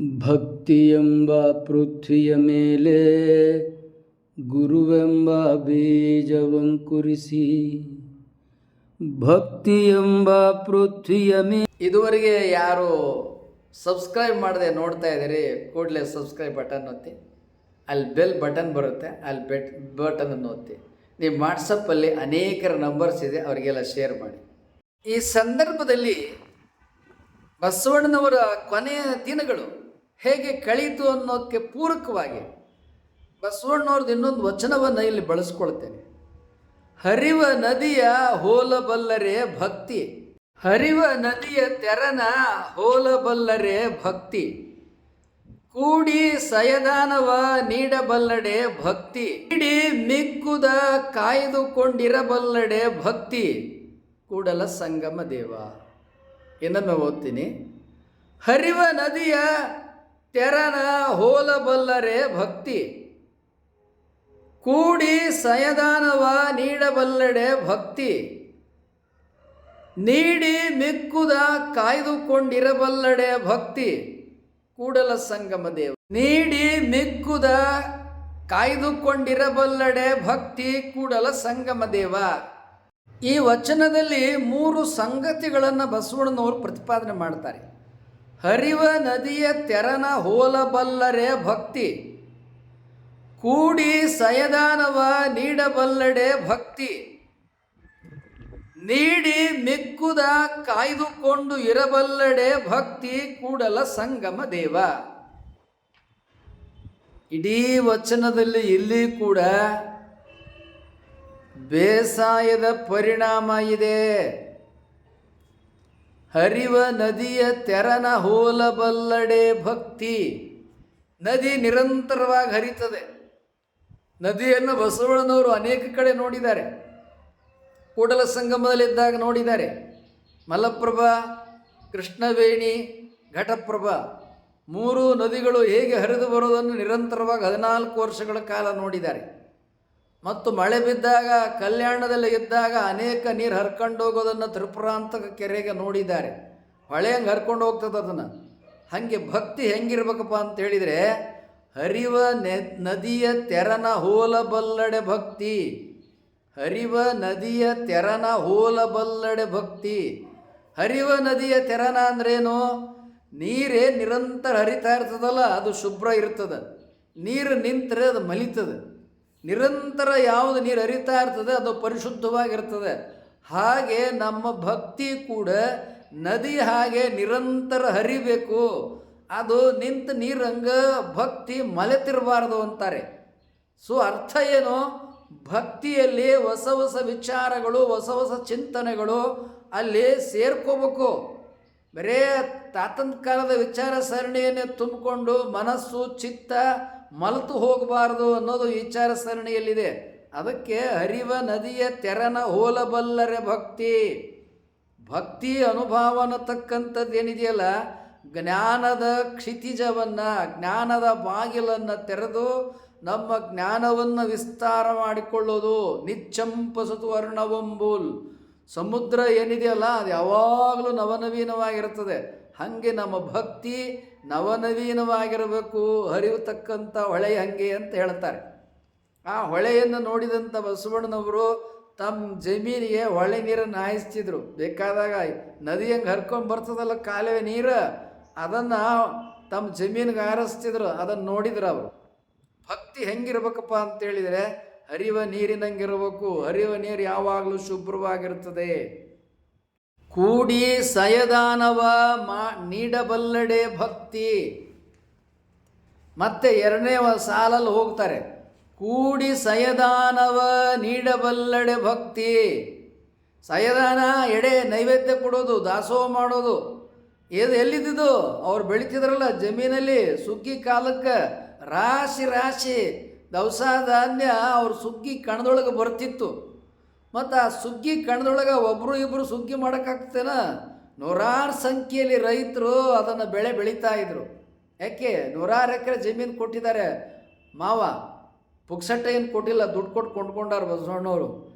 ಭಕ್ತಿಯೆಂಬ ಪೃಥ್ವಿಯ ಮೇಲೆ ಗುರುವೆಂಬ ಬೀಜವಂಕುರಿಸಿ ಭಕ್ತಿಯೆಂಬ ಪೃಥ್ವಿಯ ಮೇಲೆ. ಇದುವರೆಗೆ ಯಾರು ಸಬ್ಸ್ಕ್ರೈಬ್ ಮಾಡದೆ ನೋಡ್ತಾ ಇದ್ದೀರಿ, ಕೂಡಲೇ ಸಬ್ಸ್ಕ್ರೈಬ್ ಬಟನ್ ಒತ್ತಿ, ಅಲ್ಲಿ ಬೆಲ್ ಬಟನ್ ಬರುತ್ತೆ, ಅಲ್ಲಿ ಬಟನನ್ನು ಒತ್ತಿ. ನಿಮ್ಮ ವಾಟ್ಸಪ್ಪಲ್ಲಿ ಅನೇಕರ ನಂಬರ್ಸ್ ಇದೆ, ಅವರಿಗೆಲ್ಲ ಶೇರ್ ಮಾಡಿ. ಈ ಸಂದರ್ಭದಲ್ಲಿ ಬಸವಣ್ಣನವರ ಕೊನೆಯ ದಿನಗಳು ಹೇಗೆ ಕಳೀತು ಅನ್ನೋಕ್ಕೆ ಪೂರಕವಾಗಿ ಬಸವಣ್ಣವ್ರದ್ದು ಇನ್ನೊಂದು ವಚನವನ್ನು ಇಲ್ಲಿ ಬಳಸ್ಕೊಳ್ತೇನೆ. ಹರಿವ ನದಿಯ ಹೋಲಬಲ್ಲರೆ ಭಕ್ತಿ, ಹರಿವ ನದಿಯ ತೆರನ ಹೋಲಬಲ್ಲರೆ ಭಕ್ತಿ, ಕೂಡಿ ಸಯದಾನವ ನೀಡಬಲ್ಲಡೆ ಭಕ್ತಿ, ಇಡೀ ಮಿಕ್ಕುದ ಕಾಯ್ದುಕೊಂಡಿರಬಲ್ಲಡೆ ಭಕ್ತಿ, ಕೂಡಲ ಸಂಗಮ ದೇವ. ಇನ್ನೊಮ್ಮೆ ಓದ್ತೀನಿ. ಹರಿವ ನದಿಯ ತೆರನ ಹೋಲಬಲ್ಲರೆ ಭಕ್ತಿ, ಕೂಡಿ ಸಯದಾನವ ನೀಡಬಲ್ಲಡೆ ಭಕ್ತಿ, ನೀಡಿ ಮಿಕ್ಕುದ ಕಾಯ್ದುಕೊಂಡಿರಬಲ್ಲಡೆ ಭಕ್ತಿ, ಕೂಡಲ ಸಂಗಮ ದೇವ. ನೀಡಿ ಮಿಕ್ಕುದ ಕಾಯ್ದುಕೊಂಡಿರಬಲ್ಲಡೆ ಭಕ್ತಿ, ಕೂಡಲ ಸಂಗಮ ದೇವ. ಈ ವಚನದಲ್ಲಿ 3 ಸಂಗತಿಗಳನ್ನು ಬಸವಣ್ಣನವರು ಪ್ರತಿಪಾದನೆ ಮಾಡ್ತಾರೆ. ಹರಿವ ನದಿಯ ತೆರನ ಹೋಲಬಲ್ಲರೆ ಭಕ್ತಿ, ಕೂಡಿ ಸಯದಾನವ ನೀಡಬಲ್ಲಡೆ ಭಕ್ತಿ, ನೀಡಿ ಮಿಕ್ಕುದ ಕಾಯ್ದುಕೊಂಡು ಇರಬಲ್ಲಡೆ ಭಕ್ತಿ, ಕೂಡಲ ಸಂಗಮ ದೇವ. ಇಡೀ ವಚನದಲ್ಲಿ ಇಲ್ಲಿ ಕೂಡ ಬೇಸಾಯದ ಪರಿಣಾಮ ಇದೆ. ಹರಿವ ನದಿಯ ತೆರನ ಹೋಲಬಲ್ಲಡೆ ಭಕ್ತಿ. ನದಿ ನಿರಂತರವಾಗಿ ಹರಿತದೆ. ನದಿಯನ್ನು ಬಸವಣ್ಣನವರು ಅನೇಕ ಕಡೆ ನೋಡಿದ್ದಾರೆ. ಕೂಡಲ ಸಂಗಮದಲ್ಲಿದ್ದಾಗ ನೋಡಿದ್ದಾರೆ. ಮಲಪ್ರಭಾ, ಕೃಷ್ಣವೇಣಿ, ಘಟಪ್ರಭಾ 3 ನದಿಗಳು ಹೇಗೆ ಹರಿದು ಬರೋದನ್ನು ನಿರಂತರವಾಗಿ 14 ವರ್ಷಗಳ ಕಾಲ ನೋಡಿದ್ದಾರೆ. ಮತ್ತು ಮಳೆ ಬಿದ್ದಾಗ, ಕಲ್ಯಾಣದಲ್ಲಿ ಇದ್ದಾಗ ಅನೇಕ ನೀರು ಹರ್ಕೊಂಡು ಹೋಗೋದನ್ನು ತ್ರಿಪುರಾಂತಕ ಕೆರೆಗೆ ನೋಡಿದ್ದಾರೆ. ಹೊಳೆ ಹಂಗೆ ಹರ್ಕೊಂಡು ಹೋಗ್ತದೆ ಅದನ್ನು. ಹಾಗೆ ಭಕ್ತಿ ಹೆಂಗಿರ್ಬೇಕಪ್ಪ ಅಂತ ಹೇಳಿದರೆ, ಹರಿವ ನದಿಯ ತೆರನ ಹೋಲಬಲ್ಲಡೆ ಭಕ್ತಿ, ಹರಿವ ನದಿಯ ತೆರನ ಹೋಲಬಲ್ಲಡೆ ಭಕ್ತಿ. ಹರಿವ ನದಿಯ ತೆರನ ಅಂದ್ರೇನು? ನೀರೇ ನಿರಂತರ ಹರಿತಾ ಇರ್ತದಲ್ಲ, ಅದು ಶುಭ್ರ ಇರ್ತದೆ. ನೀರು ನಿಂತರೆ ಅದು ಮಲಿತದೆ. ನಿರಂತರ ಯಾವುದು ನೀರು ಹರಿತಾ ಇರ್ತದೆ ಅದು ಪರಿಶುದ್ಧವಾಗಿರ್ತದೆ. ಹಾಗೆ ನಮ್ಮ ಭಕ್ತಿ ಕೂಡ ನದಿ ಹಾಗೆ ನಿರಂತರ ಹರಿಬೇಕು. ಅದು ನಿಂತ ನೀರಂಗ ಭಕ್ತಿ ಮಲೆತಿರಬಾರ್ದು ಅಂತಾರೆ. ಸೊ ಅರ್ಥ ಏನು? ಭಕ್ತಿಯಲ್ಲಿ ಹೊಸ ಹೊಸ ವಿಚಾರಗಳು, ಹೊಸ ಹೊಸ ಚಿಂತನೆಗಳು ಅಲ್ಲಿ ಸೇರ್ಕೋಬೇಕು. ಬರೇ ತಾತನ ಕಾಲದ ವಿಚಾರ ಸರಣಿಯನ್ನೇ ತುಂಬಿಕೊಂಡು ಮನಸ್ಸು ಚಿತ್ತ ಮಲತು ಹೋಗಬಾರ್ದು ಅನ್ನೋದು ವಿಚಾರ ಸರಣಿಯಲ್ಲಿದೆ. ಅದಕ್ಕೆ ಹರಿವ ನದಿಯ ತೆರನ ಹೋಲಬಲ್ಲರೆ ಭಕ್ತಿ. ಭಕ್ತಿ ಅನುಭವ ಅನ್ನತಕ್ಕಂಥದ್ದು ಏನಿದೆಯಲ್ಲ, ಜ್ಞಾನದ ಕ್ಷಿತಿಜವನ್ನು, ಜ್ಞಾನದ ಬಾಗಿಲನ್ನು ತೆರೆದು ನಮ್ಮ ಜ್ಞಾನವನ್ನು ವಿಸ್ತಾರ ಮಾಡಿಕೊಳ್ಳೋದು. ನಿಚ್ಚಂಪಸತು ವರ್ಣವಂಬೂಲ್. ಸಮುದ್ರ ಏನಿದೆಯಲ್ಲ ಅದು ಯಾವಾಗಲೂ ನವನವೀನವಾಗಿರ್ತದೆ. ಹಾಗೆ ನಮ್ಮ ಭಕ್ತಿ ನವನವೀನವಾಗಿರಬೇಕು. ಹರಿಯತಕ್ಕಂಥ ಹೊಳೆ ಹಂಗೆ ಅಂತ ಹೇಳ್ತಾರೆ. ಆ ಹೊಳೆಯನ್ನು ನೋಡಿದಂಥ ಬಸವಣ್ಣನವರು ತಮ್ಮ ಜಮೀನಿಗೆ ಹೊಳೆ ನೀರನ್ನು ಹಾಯಿಸ್ತಿದ್ರು. ಬೇಕಾದಾಗ ನದಿ ಹಂಗೆ ಹರ್ಕೊಂಡು ಬರ್ತದಲ್ಲ ಕಾಲುವೆ ನೀರು, ಅದನ್ನು ತಮ್ಮ ಜಮೀನಿಗೆ ಹಾರಿಸ್ತಿದ್ರು. ಅದನ್ನು ನೋಡಿದ್ರು ಅವರು. ಭಕ್ತಿ ಹೆಂಗಿರ್ಬೇಕಪ್ಪ ಅಂತೇಳಿದರೆ ಹರಿವ ನೀರಿನಂಗಿರಬೇಕು. ಹರಿವ ನೀರು ಯಾವಾಗಲೂ ಶುಭ್ರವಾಗಿರ್ತದೆ. ಕೂಡಿ ಸಯದಾನವ ನೀಡಬಲ್ಲಡೆ ಭಕ್ತಿ. ಮತ್ತೆ 2ನೇ ಸಾಲಲ್ಲಿ ಹೋಗ್ತಾರೆ. ಕೂಡಿ ಸಯದಾನವ ನೀಡಬಲ್ಲಡೆ ಭಕ್ತಿ. ಸಯದಾನ ಎಡೆ ನೈವೇದ್ಯ ಕೊಡೋದು, ದಾಸೋಹ ಮಾಡೋದು. ಎಲ್ಲಿದ್ದು ಅವ್ರು ಬೆಳೀತಿದ್ರಲ್ಲ ಜಮೀನಲ್ಲಿ, ಸುಗ್ಗಿ ಕಾಲಕ್ಕೆ ರಾಶಿ ರಾಶಿ ದವಸ ಧಾನ್ಯ ಅವ್ರ ಸುಗ್ಗಿ ಕಣದೊಳಗೆ ಬರ್ತಿತ್ತು. ಮತ್ತು ಆ ಸುಗ್ಗಿ ಕಣದೊಳಗೆ ಒಬ್ಬರು ಇಬ್ಬರು ಸುಗ್ಗಿ ಮಾಡೋಕ್ಕಾಗ್ತೇನ? 100 ಸಂಖ್ಯೆಯಲ್ಲಿ ರೈತರು ಅದನ್ನು ಬೆಳೀತಾ ಇದ್ರು. ಯಾಕೆ? 100 ಎಕರೆ ಜಮೀನು ಕೊಟ್ಟಿದ್ದಾರೆ. ಮಾವ ಪುಕ್ಸಟ್ಟ ಏನು ಕೊಟ್ಟಿಲ್ಲ, ದುಡ್ಡು ಕೊಟ್ಟು ಕೊಂಡ್ಕೊಂಡಾರ ಬಸವಣ್ಣವರು.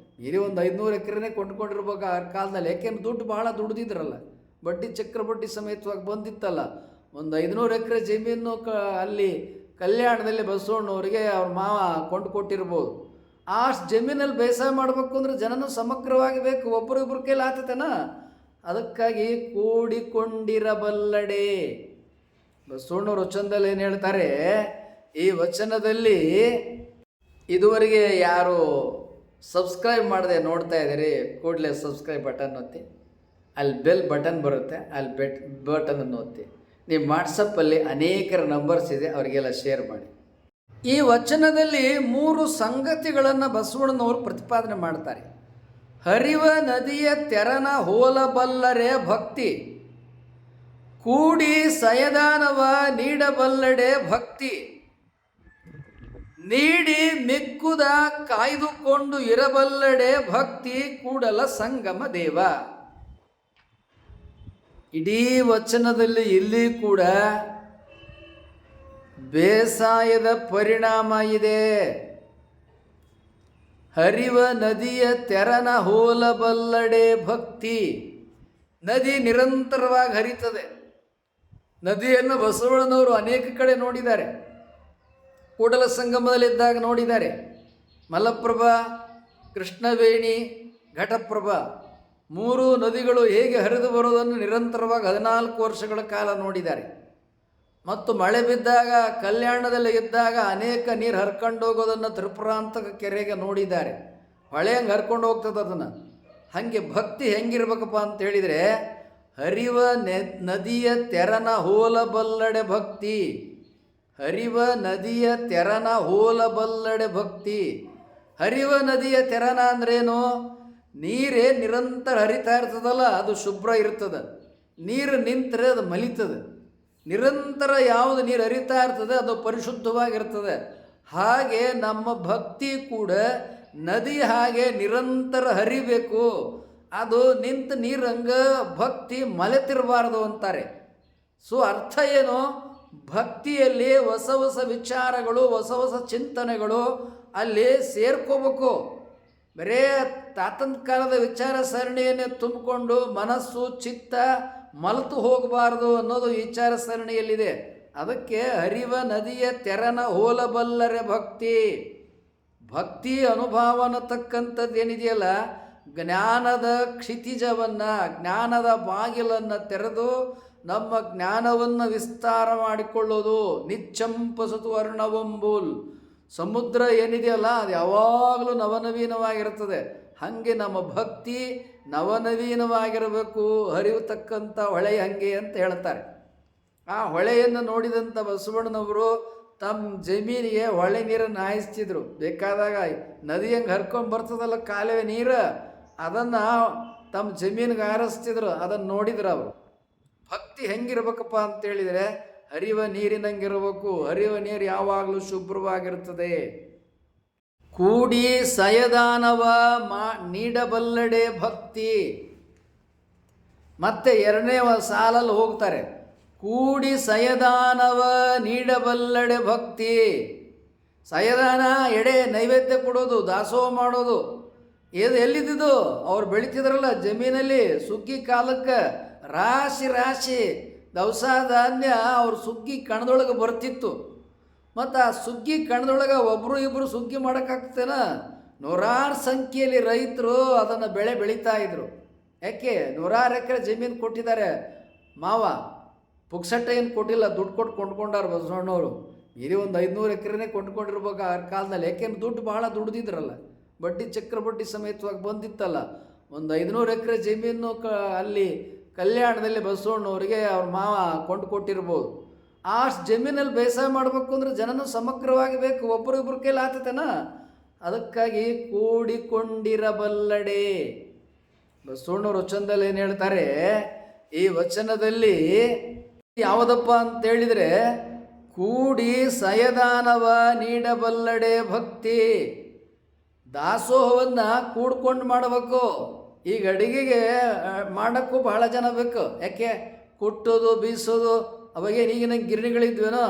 ಇಡೀ ಒಂದು 500 ಎಕರೆನೇ ಕೊಂಡ್ಕೊಂಡಿರ್ಬೇಕು ಆ ಕಾಲದಲ್ಲಿ. ಯಾಕೆಂದ್ರೆ ದುಡ್ಡು ಭಾಳ ದುಡ್ದಿದ್ರಲ್ಲ, ಬಡ್ಡಿ ಚಕ್ರಬಡ್ಡಿ ಸಮೇತವಾಗಿ ಬಂದಿತ್ತಲ್ಲ. ಒಂದು 500 ಎಕರೆ ಜಮೀನು ಅಲ್ಲಿ ಕಲ್ಯಾಣದಲ್ಲಿ ಬಸವಣ್ಣವರಿಗೆ ಅವ್ರ ಮಾವ ಕೊಂಡು ಕೊಟ್ಟಿರ್ಬೋದು. ಆ ಜಮೀನಲ್ಲಿ ಬೇಸಾಯ ಮಾಡಬೇಕು ಅಂದ್ರೆ ಜನನು ಸಮಗ್ರವಾಗಿ ಬೇಕು, ಒಬ್ಬರಿಬ್ಬರ ಕೈಲಿ ಆತತೇನ. ಅದಕ್ಕಾಗಿ ಕೂಡಿಕೊಂಡಿರಬಲ್ಲಡೆ. ಬಸವಣ್ಣವ್ರ ವಚನದಲ್ಲಿ ಏನು ಹೇಳ್ತಾರೆ, ಈ ವಚನದಲ್ಲಿ ಇದುವರೆಗೆ ಯಾರು ಸಬ್ಸ್ಕ್ರೈಬ್ ಮಾಡದೆ ನೋಡ್ತಾ ಇದ್ದೀರಿ, ಕೂಡಲೇ ಸಬ್ಸ್ಕ್ರೈಬ್ ಬಟನ್ ಒತ್ತಿ, ಅಲ್ಲಿ ಬೆಲ್ ಬಟನ್ ಬರುತ್ತೆ, ಅಲ್ಲಿ ಬಟನನ್ನು ಒತ್ತಿ. ನಿಮ್ಮ ವಾಟ್ಸಪ್ಪಲ್ಲಿ ಅನೇಕರ ನಂಬರ್ಸ್ ಇದೆ, ಅವರಿಗೆಲ್ಲ ಶೇರ್ ಮಾಡಿ. ಈ ವಚನದಲ್ಲಿ 3 ಸಂಗತಿಗಳನ್ನು ಬಸವಣ್ಣನವರು ಪ್ರತಿಪಾದನೆ ಮಾಡ್ತಾರೆ. ಹರಿವ ನದಿಯ ತೆರನ ಹೋಲಬಲ್ಲರೆ ಭಕ್ತಿ, ಕೂಡಿ ಸಯದಾನವ ನೀಡಬಲ್ಲಡೆ ಭಕ್ತಿ, ನೀಡಿ ಮಿಕ್ಕುದ ಕಾಯ್ದುಕೊಂಡು ಇರಬಲ್ಲಡೆ ಭಕ್ತಿ ಕೂಡಲ ಸಂಗಮ ದೇವ. ಇಡೀ ವಚನದಲ್ಲಿ ಇಲ್ಲಿ ಕೂಡ ಬೇಸಾಯದ ಪರಿಣಾಮ ಇದೆ. ಹರಿವ ನದಿಯ ತೆರನ ಹೋಲಬಲ್ಲಡೆ ಭಕ್ತಿ. ನದಿ ನಿರಂತರವಾಗಿ ಹರಿತದೆ. ನದಿಯನ್ನು ಬಸವಣ್ಣನವರು ಅನೇಕ ಕಡೆ ನೋಡಿದ್ದಾರೆ. ಕೂಡಲ ಸಂಗಮದಲ್ಲಿದ್ದಾಗ ನೋಡಿದ್ದಾರೆ. ಮಲಪ್ರಭಾ, ಕೃಷ್ಣವೇಣಿ, ಘಟಪ್ರಭಾ 3 ನದಿಗಳು ಹೇಗೆ ಹರಿದು ಬರೋದನ್ನು ನಿರಂತರವಾಗಿ 14 ವರ್ಷಗಳ ಕಾಲ ನೋಡಿದ್ದಾರೆ. ಮತ್ತು ಮಳೆ ಬಿದ್ದಾಗ, ಕಲ್ಯಾಣದಲ್ಲಿ ಇದ್ದಾಗ ಅನೇಕ ನೀರು ಹರ್ಕೊಂಡು ಹೋಗೋದನ್ನು ತ್ರಿಪುರಾಂತಕ ಕೆರೆಗೆ ನೋಡಿದ್ದಾರೆ. ಹೊಳೆ ಹಂಗೆ ಹರ್ಕೊಂಡು ಹೋಗ್ತದೆ ಅದನ್ನು. ಹಾಗೆ ಭಕ್ತಿ ಹೆಂಗಿರ್ಬೇಕಪ್ಪ ಅಂತ ಹೇಳಿದರೆ, ಹರಿವ ನದಿಯ ತೆರನ ಹೋಲಬಲ್ಲಡೆ ಭಕ್ತಿ. ಹರಿವ ನದಿಯ ತೆರನ ಹೋಲಬಲ್ಲಡೆ ಭಕ್ತಿ. ಹರಿವ ನದಿಯ ತೆರನ ಅಂದ್ರೇನು? ನೀರೇ ನಿರಂತರ ಹರಿತಾ ಇರ್ತದಲ್ಲ, ಅದು ಶುಭ್ರ ಇರ್ತದೆ. ನೀರು ನಿಂತರೆ ಅದು ಮಲಿತದೆ. ನಿರಂತರ ಯಾವುದು ನೀರು ಹರಿತಾ ಇರ್ತದೆ ಅದು ಪರಿಶುದ್ಧವಾಗಿರ್ತದೆ. ಹಾಗೆ ನಮ್ಮ ಭಕ್ತಿ ಕೂಡ ನದಿ ಹಾಗೆ ನಿರಂತರ ಹರಿಬೇಕು. ಅದು ನಿಂತ ನೀರಂಗ ಭಕ್ತಿ ಮಲೆತಿರಬಾರ್ದು ಅಂತಾರೆ. ಸೊ ಅರ್ಥ ಏನು? ಭಕ್ತಿಯಲ್ಲಿ ಹೊಸ ಹೊಸ ವಿಚಾರಗಳು, ಹೊಸ ಹೊಸ ಚಿಂತನೆಗಳು ಅಲ್ಲಿ ಸೇರ್ಕೋಬೇಕು. ಬರೇ ತಾತನ ಕಾಲದ ವಿಚಾರ ಸರಣಿಯನ್ನೇ ತುಂಬಿಕೊಂಡು ಮನಸ್ಸು ಚಿತ್ತ ಮಲತು ಹೋಗಬಾರ್ದು ಅನ್ನೋದು ವಿಚಾರ ಸರಣಿಯಲ್ಲಿದೆ. ಅದಕ್ಕೆ ಹರಿವ ನದಿಯ ತೆರನ ಹೋಲಬಲ್ಲರೆ ಭಕ್ತಿ. ಭಕ್ತಿ ಅನುಭವ ಅನ್ನತಕ್ಕಂಥದ್ದು ಏನಿದೆಯಲ್ಲ, ಜ್ಞಾನದ ಕ್ಷಿತಿಜವನ್ನು, ಜ್ಞಾನದ ಬಾಗಿಲನ್ನು ತೆರೆದು ನಮ್ಮ ಜ್ಞಾನವನ್ನು ವಿಸ್ತಾರ ಮಾಡಿಕೊಳ್ಳೋದು. ನಿಚ್ಚಂಪಸತು ವರ್ಣವಂಬೂಲ್. ಸಮುದ್ರ ಏನಿದೆಯಲ್ಲ ಅದು ಯಾವಾಗಲೂ ನವನವೀನವಾಗಿರ್ತದೆ. ಹಾಗೆ ನಮ್ಮ ಭಕ್ತಿ ನವನವೀನವಾಗಿರಬೇಕು. ಹರಿಯತಕ್ಕಂಥ ಹೊಳೆ ಹಂಗೆ ಅಂತ ಹೇಳ್ತಾರೆ. ಆ ಹೊಳೆಯನ್ನು ನೋಡಿದಂಥ ಬಸವಣ್ಣನವರು ತಮ್ಮ ಜಮೀನಿಗೆ ಹೊಳೆ ನೀರನ್ನು ಹಾಯಿಸ್ತಿದ್ರು. ಬೇಕಾದಾಗ ನದಿ ಹಂಗೆ ಹರ್ಕೊಂಡು ಬರ್ತದಲ್ಲ ಕಾಲುವೆ ನೀರು, ಅದನ್ನು ತಮ್ಮ ಜಮೀನಿಗೆ ಹಾರಿಸ್ತಿದ್ರು. ಅದನ್ನು ನೋಡಿದ್ರು ಅವರು. ಭಕ್ತಿ ಹೆಂಗಿರ್ಬೇಕಪ್ಪ ಅಂತೇಳಿದರೆ ಹರಿಯುವ ನೀರಿನಂಗಿರಬೇಕು. ಹರಿಯುವ ನೀರು ಯಾವಾಗಲೂ ಶುಭ್ರವಾಗಿರ್ತದೆ. ಕೂಡಿ ಸಯದಾನವ ನೀಡಬಲ್ಲಡೆ ಭಕ್ತಿ. ಮತ್ತೆ 2ನೇ ಸಾಲಲ್ಲಿ ಹೋಗ್ತಾರೆ. ಕೂಡಿ ಸಯದಾನವ ನೀಡಬಲ್ಲಡೆ ಭಕ್ತಿ. ಸಯದಾನ ಎಡೆ ನೈವೇದ್ಯ ಕೊಡೋದು, ದಾಸೋಹ ಮಾಡೋದು. ಎಲ್ಲಿದ್ದು ಅವ್ರು ಬೆಳಿತಿದ್ರಲ್ಲ ಜಮೀನಲ್ಲಿ, ಸುಗ್ಗಿ ಕಾಲಕ್ಕೆ ರಾಶಿ ರಾಶಿ ದವಸ ಧಾನ್ಯ ಅವ್ರ ಸುಗ್ಗಿ ಕಣದೊಳಗೆ ಬರ್ತಿತ್ತು. ಮತ್ತು ಆ ಸುಗ್ಗಿ ಕಣದೊಳಗೆ ಒಬ್ಬರು ಇಬ್ಬರು ಸುಗ್ಗಿ ಮಾಡೋಕ್ಕಾಗ್ತೇನ? ನೂರಾರು ಸಂಖ್ಯೆಯಲ್ಲಿ ರೈತರು ಅದನ್ನು ಬೆಳೀತಾ ಇದ್ರು. ಯಾಕೆ? 100 ಎಕರೆ ಜಮೀನು ಕೊಟ್ಟಿದ್ದಾರೆ ಮಾವ. ಪುಕ್ಸಟ್ಟೆ ಏನು ಕೊಟ್ಟಿಲ್ಲ, ದುಡ್ಡು ಕೊಟ್ಟು ಕೊಂಡ್ಕೊಂಡಾರ ಬಸವಣ್ಣವರು. ಇಡೀ ಒಂದು 500 ಎಕರೆನೇ ಕೊಂಡ್ಕೊಂಡಿರ್ಬೇಕು ಆ ಕಾಲದಲ್ಲಿ. ಯಾಕೆಂದ್ರೆ ದುಡ್ಡು ಭಾಳ ದುಡ್ದಿದ್ರಲ್ಲ, ಬಡ್ಡಿ ಚಕ್ರಬಡ್ಡಿ ಸಮೇತವಾಗಿ ಬಂದಿತ್ತಲ್ಲ. ಒಂದು 500 ಎಕರೆ ಜಮೀನು ಅಲ್ಲಿ ಕಲ್ಯಾಣದಲ್ಲಿ ಬಸವಣ್ಣವರಿಗೆ ಅವ್ರ ಮಾವ ಕೊಂಡು ಕೊಟ್ಟಿರ್ಬೋದು. ಆ ಜಮೀನಲ್ಲಿ ಬೇಸಾಯ ಮಾಡಬೇಕು ಅಂದ್ರೆ ಜನನು ಸಮಗ್ರವಾಗಿ ಬೇಕು, ಒಬ್ಬರಿಬ್ಬರ ಕೈಲಿ ಆತತೇನ. ಅದಕ್ಕಾಗಿ ಕೂಡಿಕೊಂಡಿರಬಲ್ಲಡೆ. ಬಸವಣ್ಣವ್ರ ವಚನದಲ್ಲಿ ಏನು ಹೇಳ್ತಾರೆ, ಈ ವಚನದಲ್ಲಿ ಯಾವುದಪ್ಪ ಅಂತೇಳಿದರೆ, ಕೂಡಿ ಸಯದಾನವ ನೀಡಬಲ್ಲಡೆ ಭಕ್ತಿ. ದಾಸೋಹವನ್ನು ಕೂಡ್ಕೊಂಡು ಮಾಡಬೇಕು. ಈಗ ಅಡಿಗೆಗೆ ಮಾಡೋಕ್ಕೂ ಬಹಳ ಜನ ಬೇಕು. ಯಾಕೆ? ಕುಟ್ಟೋದು, ಬೀಸೋದು. ಅವಾಗೇನು ಈಗಿನ ಗಿರಣಿಗಳಿದ್ವೇನೋ,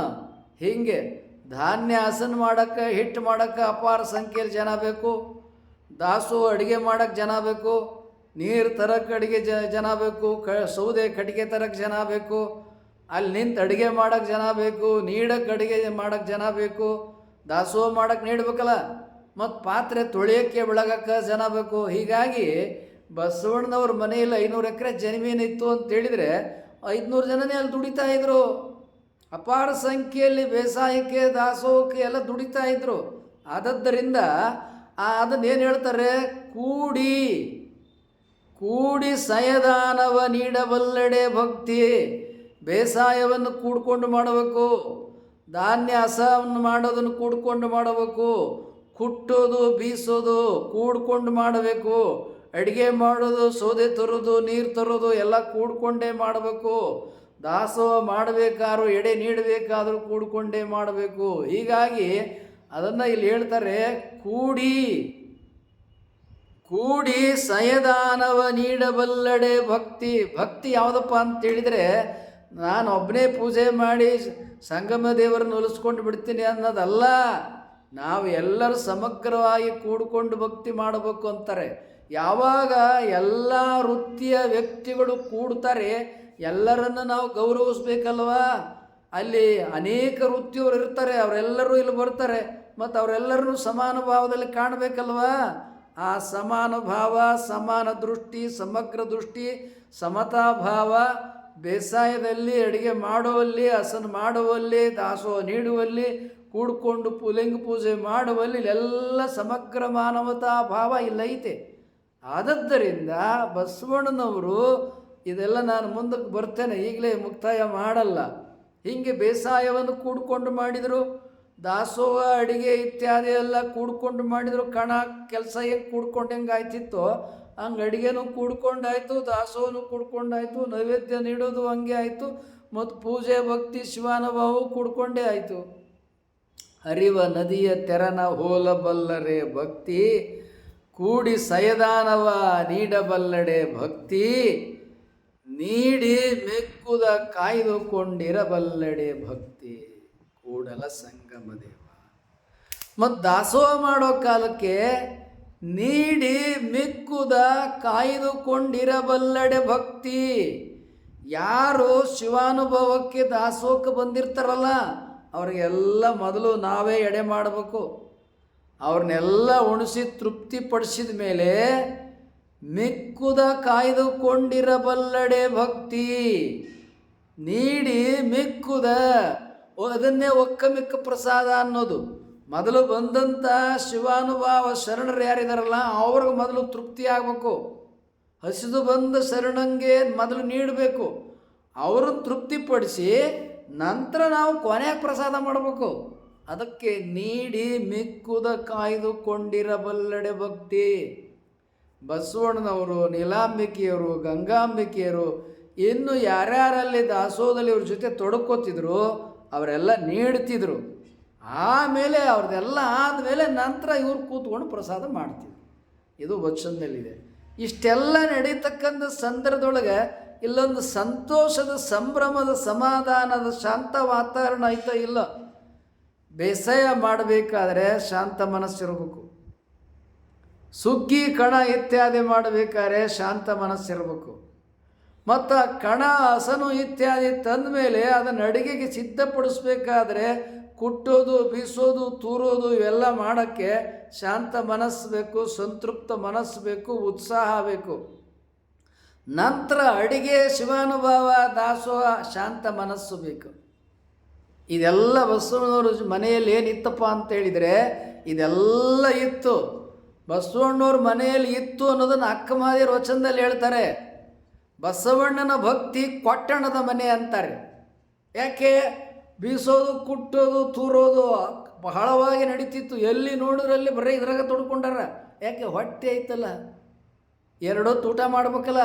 ಹೀಗೆ ಧಾನ್ಯ ಹಸನು ಮಾಡೋಕ್ಕೆ, ಹಿಟ್ಟು ಮಾಡೋಕ್ಕೆ ಅಪಾರ ಸಂಖ್ಯೆಯಲ್ಲಿ ಜನ ಬೇಕು. ದಾಸೋಹ ಅಡುಗೆ ಮಾಡೋಕ್ಕೆ ಜನ ಬೇಕು. ನೀರು ತರಕ್ಕೆ ಅಡುಗೆ ಜನ ಬೇಕು. ಸೌದೆ ಕಟ್ಟಿಗೆ ತರಕ್ಕೆ ಜನ ಬೇಕು. ಅಲ್ಲಿ ನಿಂತು ಅಡುಗೆ ಮಾಡೋಕ್ಕೆ ಜನ ಬೇಕು, ನೀಡಕ್ಕೆ ಅಡುಗೆ ಮಾಡೋಕ್ಕೆ ಜನ ಬೇಕು, ದಾಸೋಹ ಮಾಡೋಕ್ಕೆ ನೀಡಬೇಕಲ್ಲ, ಮತ್ತು ಪಾತ್ರೆ ತೊಳೆಯೋಕ್ಕೆ ಬೆಳಗಕ್ಕೆ ಜನ ಬೇಕು. ಹೀಗಾಗಿ ಬಸವಣ್ಣನವ್ರ ಮನೆಯಲ್ಲಿ 500 ಎಕರೆ ಜಮೀನಿತ್ತು ಅಂತೇಳಿದರೆ 500 ಜನನೇ ಅಲ್ಲಿ ದುಡಿತಾ ಇದ್ರು. ಅಪಾರ ಸಂಖ್ಯೆಯಲ್ಲಿ ಬೇಸಾಯಕ್ಕೆ ದಾಸೋಹಕ್ಕೆ ಎಲ್ಲ ದುಡಿತಾ ಇದ್ರು. ಆದದ್ದರಿಂದ ಅದನ್ನೇನು ಹೇಳ್ತಾರೆ, ಕೂಡಿ ಸಯದಾನವ ನೀಡಬಲ್ಲಡೆ ಭಕ್ತಿ. ಬೇಸಾಯವನ್ನು ಕೂಡ್ಕೊಂಡು ಮಾಡಬೇಕು, ಧಾನ್ಯ ಹಸವನ್ನು ಮಾಡೋದನ್ನು ಕೂಡ್ಕೊಂಡು ಮಾಡಬೇಕು, ಕುಟ್ಟೋದು ಬೀಸೋದು ಕೂಡ್ಕೊಂಡು ಮಾಡಬೇಕು, ಅಡುಗೆ ಮಾಡೋದು, ಸೌದೆ ತರೋದು, ನೀರು ತರೋದು ಎಲ್ಲ ಕೂಡ್ಕೊಂಡೇ ಮಾಡಬೇಕು. ದಾಸೋಹ ಮಾಡಬೇಕಾದ್ರೂ ಎಡೆ ನೀಡಬೇಕಾದ್ರೂ ಕೂಡ್ಕೊಂಡೇ ಮಾಡಬೇಕು. ಹೀಗಾಗಿ ಅದನ್ನು ಇಲ್ಲಿ ಹೇಳ್ತಾರೆ, ಕೂಡಿ ಸಯದಾನವ ನೀಡಬಲ್ಲಡೆ ಭಕ್ತಿ. ಭಕ್ತಿ ಯಾವುದಪ್ಪ ಅಂತೇಳಿದರೆ ನಾನು ಒಬ್ಬನೇ ಪೂಜೆ ಮಾಡಿ ಸಂಗಮ ದೇವರನ್ನು ಒಲಿಸ್ಕೊಂಡು ಬಿಡ್ತೀನಿ ಅನ್ನೋದಲ್ಲ. ನಾವು ಎಲ್ಲರೂ ಸಮಗ್ರವಾಗಿ ಕೂಡಿಕೊಂಡು ಭಕ್ತಿ ಮಾಡಬೇಕು ಅಂತಾರೆ. ಯಾವಾಗ ಎಲ್ಲ ವೃತ್ತಿಯ ವ್ಯಕ್ತಿಗಳು ಕೂಡ್ತಾರೆ, ಎಲ್ಲರನ್ನು ನಾವು ಗೌರವಿಸ್ಬೇಕಲ್ವಾ. ಅಲ್ಲಿ ಅನೇಕ ವೃತ್ತಿಯವರು ಇರ್ತಾರೆ, ಅವರೆಲ್ಲರೂ ಇಲ್ಲಿ ಬರ್ತಾರೆ, ಮತ್ತು ಅವರೆಲ್ಲರೂ ಸಮಾನ ಭಾವದಲ್ಲಿ ಕಾಣಬೇಕಲ್ವಾ. ಆ ಸಮಾನ ಭಾವ, ಸಮಾನ ದೃಷ್ಟಿ, ಸಮಗ್ರ ದೃಷ್ಟಿ, ಸಮತಾ ಭಾವ ಬೇಸಾಯದಲ್ಲಿ, ಅಡುಗೆ ಮಾಡುವಲ್ಲಿ, ಹಸನು ಮಾಡುವಲ್ಲಿ, ದಾಸೋಹ ನೀಡುವಲ್ಲಿ, ಕೂಡ್ಕೊಂಡು ಲಿಂಗ ಪೂಜೆ ಮಾಡುವಲ್ಲಿ ಇಲ್ಲೆಲ್ಲ ಸಮಗ್ರ ಮಾನವತಾ ಭಾವ ಇಲ್ಲೈತೆ. ಆದದ್ದರಿಂದ ಬಸವಣ್ಣನವರು ಇದೆಲ್ಲ ನಾನು ಮುಂದಕ್ಕೆ ಬರ್ತೇನೆ, ಈಗಲೇ ಮುಕ್ತಾಯ ಮಾಡಲ್ಲ. ಹೀಗೆ ಬೇಸಾಯವನ್ನು ಕೂಡ್ಕೊಂಡು ಮಾಡಿದರು, ದಾಸೋಹ ಅಡಿಗೆ ಇತ್ಯಾದಿ ಎಲ್ಲ ಕೂಡ್ಕೊಂಡು ಮಾಡಿದರು. ಕಣ ಕೆಲಸ ಹೇಗೆ ಕೂಡ್ಕೊಂಡು ಹೆಂಗೆ ಆಯ್ತಿತ್ತೋ ಹಂಗೆ ಅಡುಗೆನೂ ಕೂಡ್ಕೊಂಡಾಯಿತು, ದಾಸೋಹನೂ ಕೂಡ್ಕೊಂಡಾಯಿತು, ನೈವೇದ್ಯ ನೀಡೋದು ಹಂಗೆ ಆಯಿತು, ಮತ್ತು ಪೂಜೆ ಭಕ್ತಿ ಶಿವಾನುಭಾವವು ಕೂಡ್ಕೊಂಡೇ ಆಯಿತು. ಹರಿವ ನದಿಯ ತೆರನ ಹೋಲಬಲ್ಲರೆ ಭಕ್ತಿ, ಕೂಡಿ ಸಯದಾನವ ನೀಡಬಲ್ಲಡೆ ಭಕ್ತಿ, ನೀಡಿ ಮೆಕ್ಕುದ ಕಾಯ್ದುಕೊಂಡಿರಬಲ್ಲಡೆ ಭಕ್ತಿ. ಕೂಡಲ ಸಂಗಮ ದೇವ. ಮತ್ತು ದಾಸೋಹ ಮಾಡೋ ಕಾಲಕ್ಕೆ ನೀಡಿ ಮಿಕ್ಕುದ ಕಾಯ್ದುಕೊಂಡಿರಬಲ್ಲಡೆ ಭಕ್ತಿ. ಯಾರು ಶಿವಾನುಭವಕ್ಕೆ ದಾಸೋಹಕ್ಕೆ ಬಂದಿರ್ತಾರಲ್ಲ ಅವ್ರಿಗೆಲ್ಲ ಮೊದಲು ನಾವೇ ಎಡೆ ಮಾಡಬೇಕು. ಅವ್ರನ್ನೆಲ್ಲ ಉಣಿಸಿ ತೃಪ್ತಿಪಡಿಸಿದ ಮೇಲೆ ಮಿಕ್ಕುದ ಕಾಯ್ದುಕೊಂಡಿರಬಲ್ಲಡೆ ಭಕ್ತಿ. ನೀಡಿ ಮಿಕ್ಕುದ, ಅದನ್ನೇ ಒಕ್ಕಮಿಕ್ಕ ಪ್ರಸಾದ ಅನ್ನೋದು. ಮೊದಲು ಬಂದಂಥ ಶಿವಾನುಭಾವ ಶರಣರು ಯಾರಿದಾರಲ್ಲ ಅವ್ರಿಗೆ ಮೊದಲು ತೃಪ್ತಿ ಆಗಬೇಕು. ಹಸಿದು ಬಂದ ಶರಣಂಗೆ ಮೊದಲು ನೀಡಬೇಕು, ಅವ್ರನ್ನ ತೃಪ್ತಿಪಡಿಸಿ ನಂತರ ನಾವು ಕೊನೆಯ ಪ್ರಸಾದ ಮಾಡಬೇಕು. ಅದಕ್ಕೆ ನೀಡಿ ಮಿಕ್ಕುದ ಕಾಯ್ದುಕೊಂಡಿರಬಲ್ಲಡೆ ಭಕ್ತಿ. ಬಸವಣ್ಣನವರು, ನೀಲಾಂಬಿಕೆಯವರು, ಗಂಗಾಂಬಿಕೆಯರು, ಇನ್ನು ಯಾರ್ಯಾರಲ್ಲಿ ದಾಸೋಹದಲ್ಲಿ ಇವ್ರ ಜೊತೆ ತೊಡಕೋತಿದ್ರು ಅವರೆಲ್ಲ ನೀಡ್ತಿದ್ರು. ಆಮೇಲೆ ಅವ್ರದ್ದೆಲ್ಲ ಆದಮೇಲೆ ನಂತರ ಇವ್ರು ಕೂತ್ಕೊಂಡು ಪ್ರಸಾದ ಮಾಡ್ತಿದ್ರು. ಇದು ವಚನದಲ್ಲಿದೆ. ಇಷ್ಟೆಲ್ಲ ನಡೀತಕ್ಕಂಥ ಸಂದರ್ಭದೊಳಗೆ ಇಲ್ಲೊಂದು ಸಂತೋಷದ, ಸಂಭ್ರಮದ, ಸಮಾಧಾನದ, ಶಾಂತ ವಾತಾವರಣ ಆಯ್ತಾ ಇಲ್ಲ. ಬೇಸಾಯ ಮಾಡಬೇಕಾದ್ರೆ ಶಾಂತ ಮನಸ್ಸಿರಬೇಕು. ಸುಗ್ಗಿ ಕಣ ಇತ್ಯಾದಿ ಮಾಡಬೇಕಾದ್ರೆ ಶಾಂತ ಮನಸ್ಸಿರಬೇಕು. ಮತ್ತು ಕಣ ಹಸನು ಇತ್ಯಾದಿ ತಂದ ಮೇಲೆ ಅದನ್ನು ಅಡುಗೆಗೆ ಸಿದ್ಧಪಡಿಸ್ಬೇಕಾದ್ರೆ ಕುಟ್ಟೋದು, ಬೀಸೋದು, ತೂರೋದು ಇವೆಲ್ಲ ಮಾಡೋಕ್ಕೆ ಶಾಂತ ಮನಸ್ಸು ಬೇಕು, ಸಂತೃಪ್ತ ಮನಸ್ಸು ಬೇಕು, ಉತ್ಸಾಹ ಬೇಕು. ನಂತರ ಅಡಿಗೆ, ಶಿವಾನುಭಾವ, ದಾಸೋಹ, ಶಾಂತ ಮನಸ್ಸು ಬೇಕು. ಇದೆಲ್ಲ ಬಸವಣ್ಣವ್ರ ಮನೆಯಲ್ಲಿ ಏನಿತ್ತಪ್ಪ ಅಂತೇಳಿದರೆ ಇದೆಲ್ಲ ಇತ್ತು. ಬಸವಣ್ಣವ್ರ ಮನೆಯಲ್ಲಿ ಇತ್ತು ಅನ್ನೋದನ್ನು ಅಕ್ಕಮಹಾದೇವ್ರ ವಚನದಲ್ಲಿ ಹೇಳ್ತಾರೆ. ಬಸವಣ್ಣನ ಭಕ್ತಿ ಕೊಟ್ಟಣದ ಮನೆ ಅಂತಾರೆ. ಯಾಕೆ? ಬೀಸೋದು, ಕುಟ್ಟೋದು, ತೂರೋದು ಬಹಳವಾಗಿ ನಡೀತಿತ್ತು. ಎಲ್ಲಿ ನೋಡಿದ್ರಲ್ಲಿ ಬರೀ ಇದ್ರಾಗ ತೊಡ್ಕೊಂಡಾರ. ಯಾಕೆ? ಹೊಟ್ಟೆ ಐತಲ್ಲ, ಎರಡೊತ್ತು ಊಟ ಮಾಡ್ಬೇಕಲ್ಲ.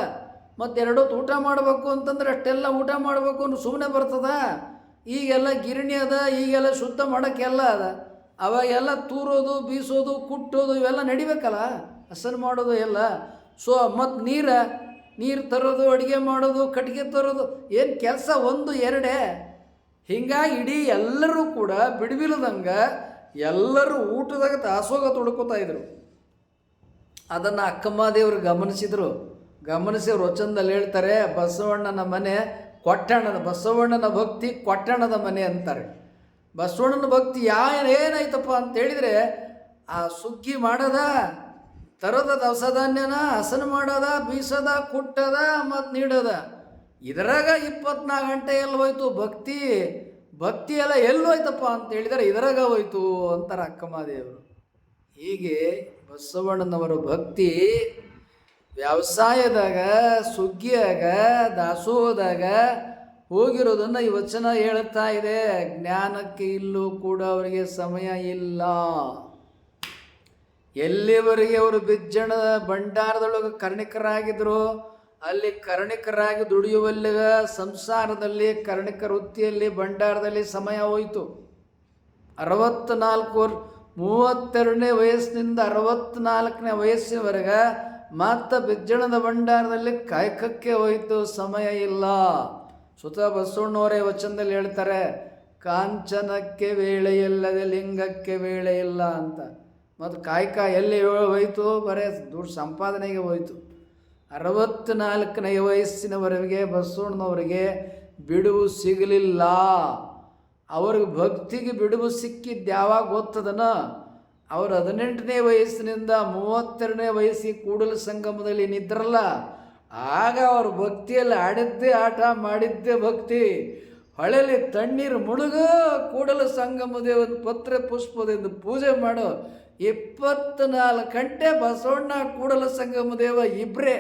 ಮತ್ತು ಎರಡೊತ್ತು ಊಟ ಮಾಡಬೇಕು ಅಂತಂದ್ರೆ ಅಷ್ಟೆಲ್ಲ ಊಟ ಮಾಡಬೇಕು ಅಂದ್ರೆ ಸುಮ್ಮನೆ ಬರ್ತದ? ಈಗೆಲ್ಲ ಗಿರಣಿ ಅದ, ಈಗೆಲ್ಲ ಶುದ್ಧ ಮಾಡೋಕ್ಕೆಲ್ಲ ಅದ. ಅವಾಗೆಲ್ಲ ತೂರೋದು, ಬೀಸೋದು, ಕುಟ್ಟೋದು ಇವೆಲ್ಲ ನಡಿಬೇಕಲ್ಲ, ಹಸನು ಮಾಡೋದು ಎಲ್ಲ. ಸೊ ಮತ್ತು ನೀರು ತರೋದು, ಅಡುಗೆ ಮಾಡೋದು, ಕಟ್ಟಿಗೆ ತರೋದು, ಏನು ಕೆಲಸ ಒಂದು ಎರಡೇ. ಹಿಂಗಾಗಿ ಇಡೀ ಎಲ್ಲರೂ ಕೂಡ ಬಿಡುವಿಲ್ಲದಂಗೆ ಎಲ್ಲರೂ ಊಟದಾಗ ದಾಸೋಹ ತೊಡ್ಕೋತಾ ಇದ್ರು. ಅದನ್ನು ಅಕ್ಕಮಹಾದೇವರು ಗಮನಿಸಿ ಅವ್ರ ವಚನದಲ್ಲಿ ಹೇಳ್ತಾರೆ, ಬಸವಣ್ಣನ ಮನೆ ಕೊಟ್ಟಣದ ಬಸವಣ್ಣನ ಭಕ್ತಿ ಕೊಟ್ಟಣದ ಮನೆ ಅಂತಾರೆ. ಬಸವಣ್ಣನ ಭಕ್ತಿ ಏನಾಯ್ತಪ್ಪ ಅಂತೇಳಿದರೆ ಆ ಸುಗ್ಗಿ ಮಾಡೋದ, ತರದ ದವಸ ಧಾನ್ಯನ ಹಸನು ಮಾಡೋದ, ಬೀಸದ, ಕುಟ್ಟದ ಮತ್ತು ನೀಡೋದ, ಇದರಾಗ 24 ಗಂಟೆ ಎಲ್ಲಿ ಹೋಯ್ತು ಭಕ್ತಿ ಎಲ್ಲ ಎಲ್ಲೋಯ್ತಪ್ಪ ಅಂತ ಹೇಳಿದರೆ ಇದರಾಗ ಹೋಯ್ತು ಅಂತಾರೆ ಅಕ್ಕಮಹಾದೇವರು. ಹೀಗೆ ಬಸವಣ್ಣನವರ ಭಕ್ತಿ ವ್ಯವಸಾಯದಾಗ, ಸುಗ್ಗಿಯಾಗ, ದಾಸೋಹದಾಗ ಹೋಗಿರೋದನ್ನು ಈ ವಚನ ಹೇಳ್ತಾ ಇದೆ. ಜ್ಞಾನಕ್ಕೆ ಇಲ್ಲೂ ಕೂಡ ಅವರಿಗೆ ಸಮಯ ಇಲ್ಲ. ಎಲ್ಲಿವರೆಗೆ ಅವರು ಬಿಜ್ಜಣ ಭಂಡಾರದೊಳಗೆ ಕರ್ಣಿಕರಾಗಿದ್ರು ಅಲ್ಲಿ ಕರ್ಣಿಕರಾಗಿ ದುಡಿಯುವಲ್ಲಿ ಸಂಸಾರದಲ್ಲಿ ಕರ್ಣಿಕ ವೃತ್ತಿಯಲ್ಲಿ ಭಂಡಾರದಲ್ಲಿ ಸಮಯ ಹೋಯಿತು. 32ನೇ ವಯಸ್ಸಿನಿಂದ 64ನೇ ವಯಸ್ಸಿನವರೆಗೆ ಮತ್ತು ಬಿಜ್ಜಣದ ಭಂಡಾರದಲ್ಲಿ ಕಾಯಕಕ್ಕೆ ಹೋಯಿತು, ಸಮಯ ಇಲ್ಲ. ಸುತ ಬಸವಣ್ಣವರೇ ವಚನದಲ್ಲಿ ಹೇಳ್ತಾರೆ, ಕಾಂಚನಕ್ಕೆ ವೇಳೆ ಇಲ್ಲದೆ ಲಿಂಗಕ್ಕೆ ವೇಳೆ ಇಲ್ಲ ಅಂತ. ಮತ್ತು ಕಾಯಕ ಎಲ್ಲಿ ಹೋಯಿತು? ಬರೇ ದುಡ್ಡು ಸಂಪಾದನೆಗೆ ಹೋಯಿತು. 64ನೇ ವಯಸ್ಸಿನವರೆಗೆ ಬಸವಣ್ಣನವರಿಗೆ ಬಿಡುವು ಸಿಗಲಿಲ್ಲ. ಅವ್ರಿಗೆ ಭಕ್ತಿಗೆ ಬಿಡುವು ಸಿಕ್ಕಿದ್ದು ಯಾವಾಗ ಗೊತ್ತದನ? ಅವರು 18ನೇ ವಯಸ್ಸಿನಿಂದ 32ನೇ ವಯಸ್ಸಿಗೆ ಕೂಡಲ ಸಂಗಮದಲ್ಲಿ ನಿದ್ರಲ್ಲ, ಆಗ ಅವರು ಭಕ್ತಿಯಲ್ಲಿ ಆಡಿದ್ದೇ ಆಟ, ಮಾಡಿದ್ದೇ ಭಕ್ತಿ. ಹೊಳೆಯಲ್ಲಿ ತಣ್ಣೀರು ಮುಳುಗ ಕೂಡಲ ಸಂಗಮ ದೇವನ ಪತ್ರ ಪುಷ್ಪದಿಂದ ಪೂಜೆ ಮಾಡೋ 24 ಗಂಟೆ ಬಸವಣ್ಣ ಕೂಡಲ ಸಂಗಮ ದೇವ ಇಬ್ಬರೇ.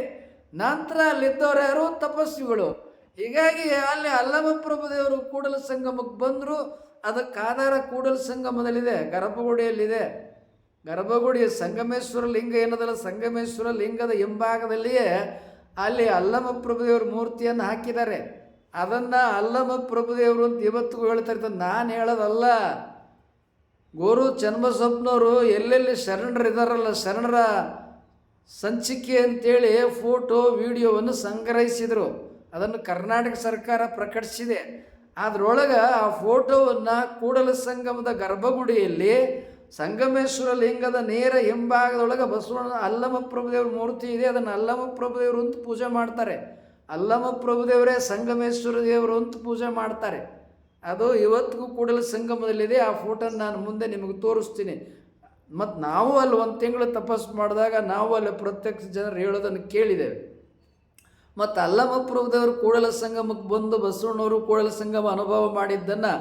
ನಂತರ ಅಲ್ಲಿದ್ದವ್ರು ಯಾರು? ತಪಸ್ವಿಗಳು. ಹೀಗಾಗಿ ಅಲ್ಲಿ ಅಲ್ಲಮಪ್ರಭು ದೇವರು ಕೂಡಲ ಸಂಗಮಕ್ಕೆ ಬಂದರು. ಅದಕ್ಕೆ ಆಧಾರ ಕೂಡಲ ಸಂಗಮದಲ್ಲಿದೆ, ಗರ್ಭಗುಡಿಯಲ್ಲಿದೆ. ಗರ್ಭಗುಡಿಯ ಸಂಗಮೇಶ್ವರ ಲಿಂಗ ಏನದಲ್ಲ, ಸಂಗಮೇಶ್ವರ ಲಿಂಗದ ಹಿಂಭಾಗದಲ್ಲಿಯೇ ಅಲ್ಲಿ ಅಲ್ಲಮಪ್ರಭುದೇವ್ರ ಮೂರ್ತಿಯನ್ನು ಹಾಕಿದ್ದಾರೆ. ಅದನ್ನು ಅಲ್ಲಮಪ್ರಭುದೇವರು ಅಂತ ಇವತ್ತಿಗೂ ಹೇಳ್ತಾ ಇರ್ತಾರೆ, ನಾನು ಹೇಳೋದಲ್ಲ. ಗೋರು ಚನ್ನಬಸಪ್ಪನವರು ಎಲ್ಲೆಲ್ಲಿ ಶರಣರಿದ್ದಾರಲ್ಲ, ಶರಣರ ಸಂಚಿಕೆ ಅಂತೇಳಿ ಫೋಟೋ ವಿಡಿಯೋವನ್ನು ಸಂಗ್ರಹಿಸಿದರು. ಅದನ್ನು ಕರ್ನಾಟಕ ಸರ್ಕಾರ ಪ್ರಕಟಿಸಿದೆ. ಅದರೊಳಗೆ ಆ ಫೋಟೋವನ್ನು ಕೂಡಲ ಸಂಗಮದ ಗರ್ಭಗುಡಿಯಲ್ಲಿ ಸಂಗಮೇಶ್ವರ ಲಿಂಗದ ನೇರ ಹಿಂಭಾಗದೊಳಗೆ ಬಸವಣ್ಣ ಅಲ್ಲಮಪ್ರಭುದೇವ್ರ ಮೂರ್ತಿ ಇದೆ. ಅದನ್ನು ಅಲ್ಲಮಪ್ರಭುದೇವರು ಅಂತ ಪೂಜೆ ಮಾಡ್ತಾರೆ. ಅಲ್ಲಮಪ್ರಭುದೇವರೇ ಸಂಗಮೇಶ್ವರ ದೇವರು ಅಂತ ಪೂಜೆ ಮಾಡ್ತಾರೆ. ಅದು ಇವತ್ತಿಗೂ ಕೂಡಲ ಸಂಗಮದಲ್ಲಿದೆ. ಆ ಫೋಟೋನ ನಾನು ಮುಂದೆ ನಿಮಗೆ ತೋರಿಸ್ತೀನಿ. ಮತ್ತು ನಾವು ಅಲ್ಲಿ 1 ತಿಂಗಳು ತಪಸ್ಸು ಮಾಡಿದಾಗ ನಾವು ಅಲ್ಲಿ ಪ್ರತ್ಯಕ್ಷ ಜನರು ಹೇಳೋದನ್ನು ಕೇಳಿದ್ದೇವೆ. ಮತ್ತು ಅಲ್ಲಮಪ್ರಭುದೇವರು ಕೂಡಲ ಸಂಗಮಕ್ಕೆ ಬಂದು ಬಸವಣ್ಣವರು ಕೂಡಲ ಸಂಗಮ ಅನುಭವ ಮಾಡಿದ್ದನ್ನು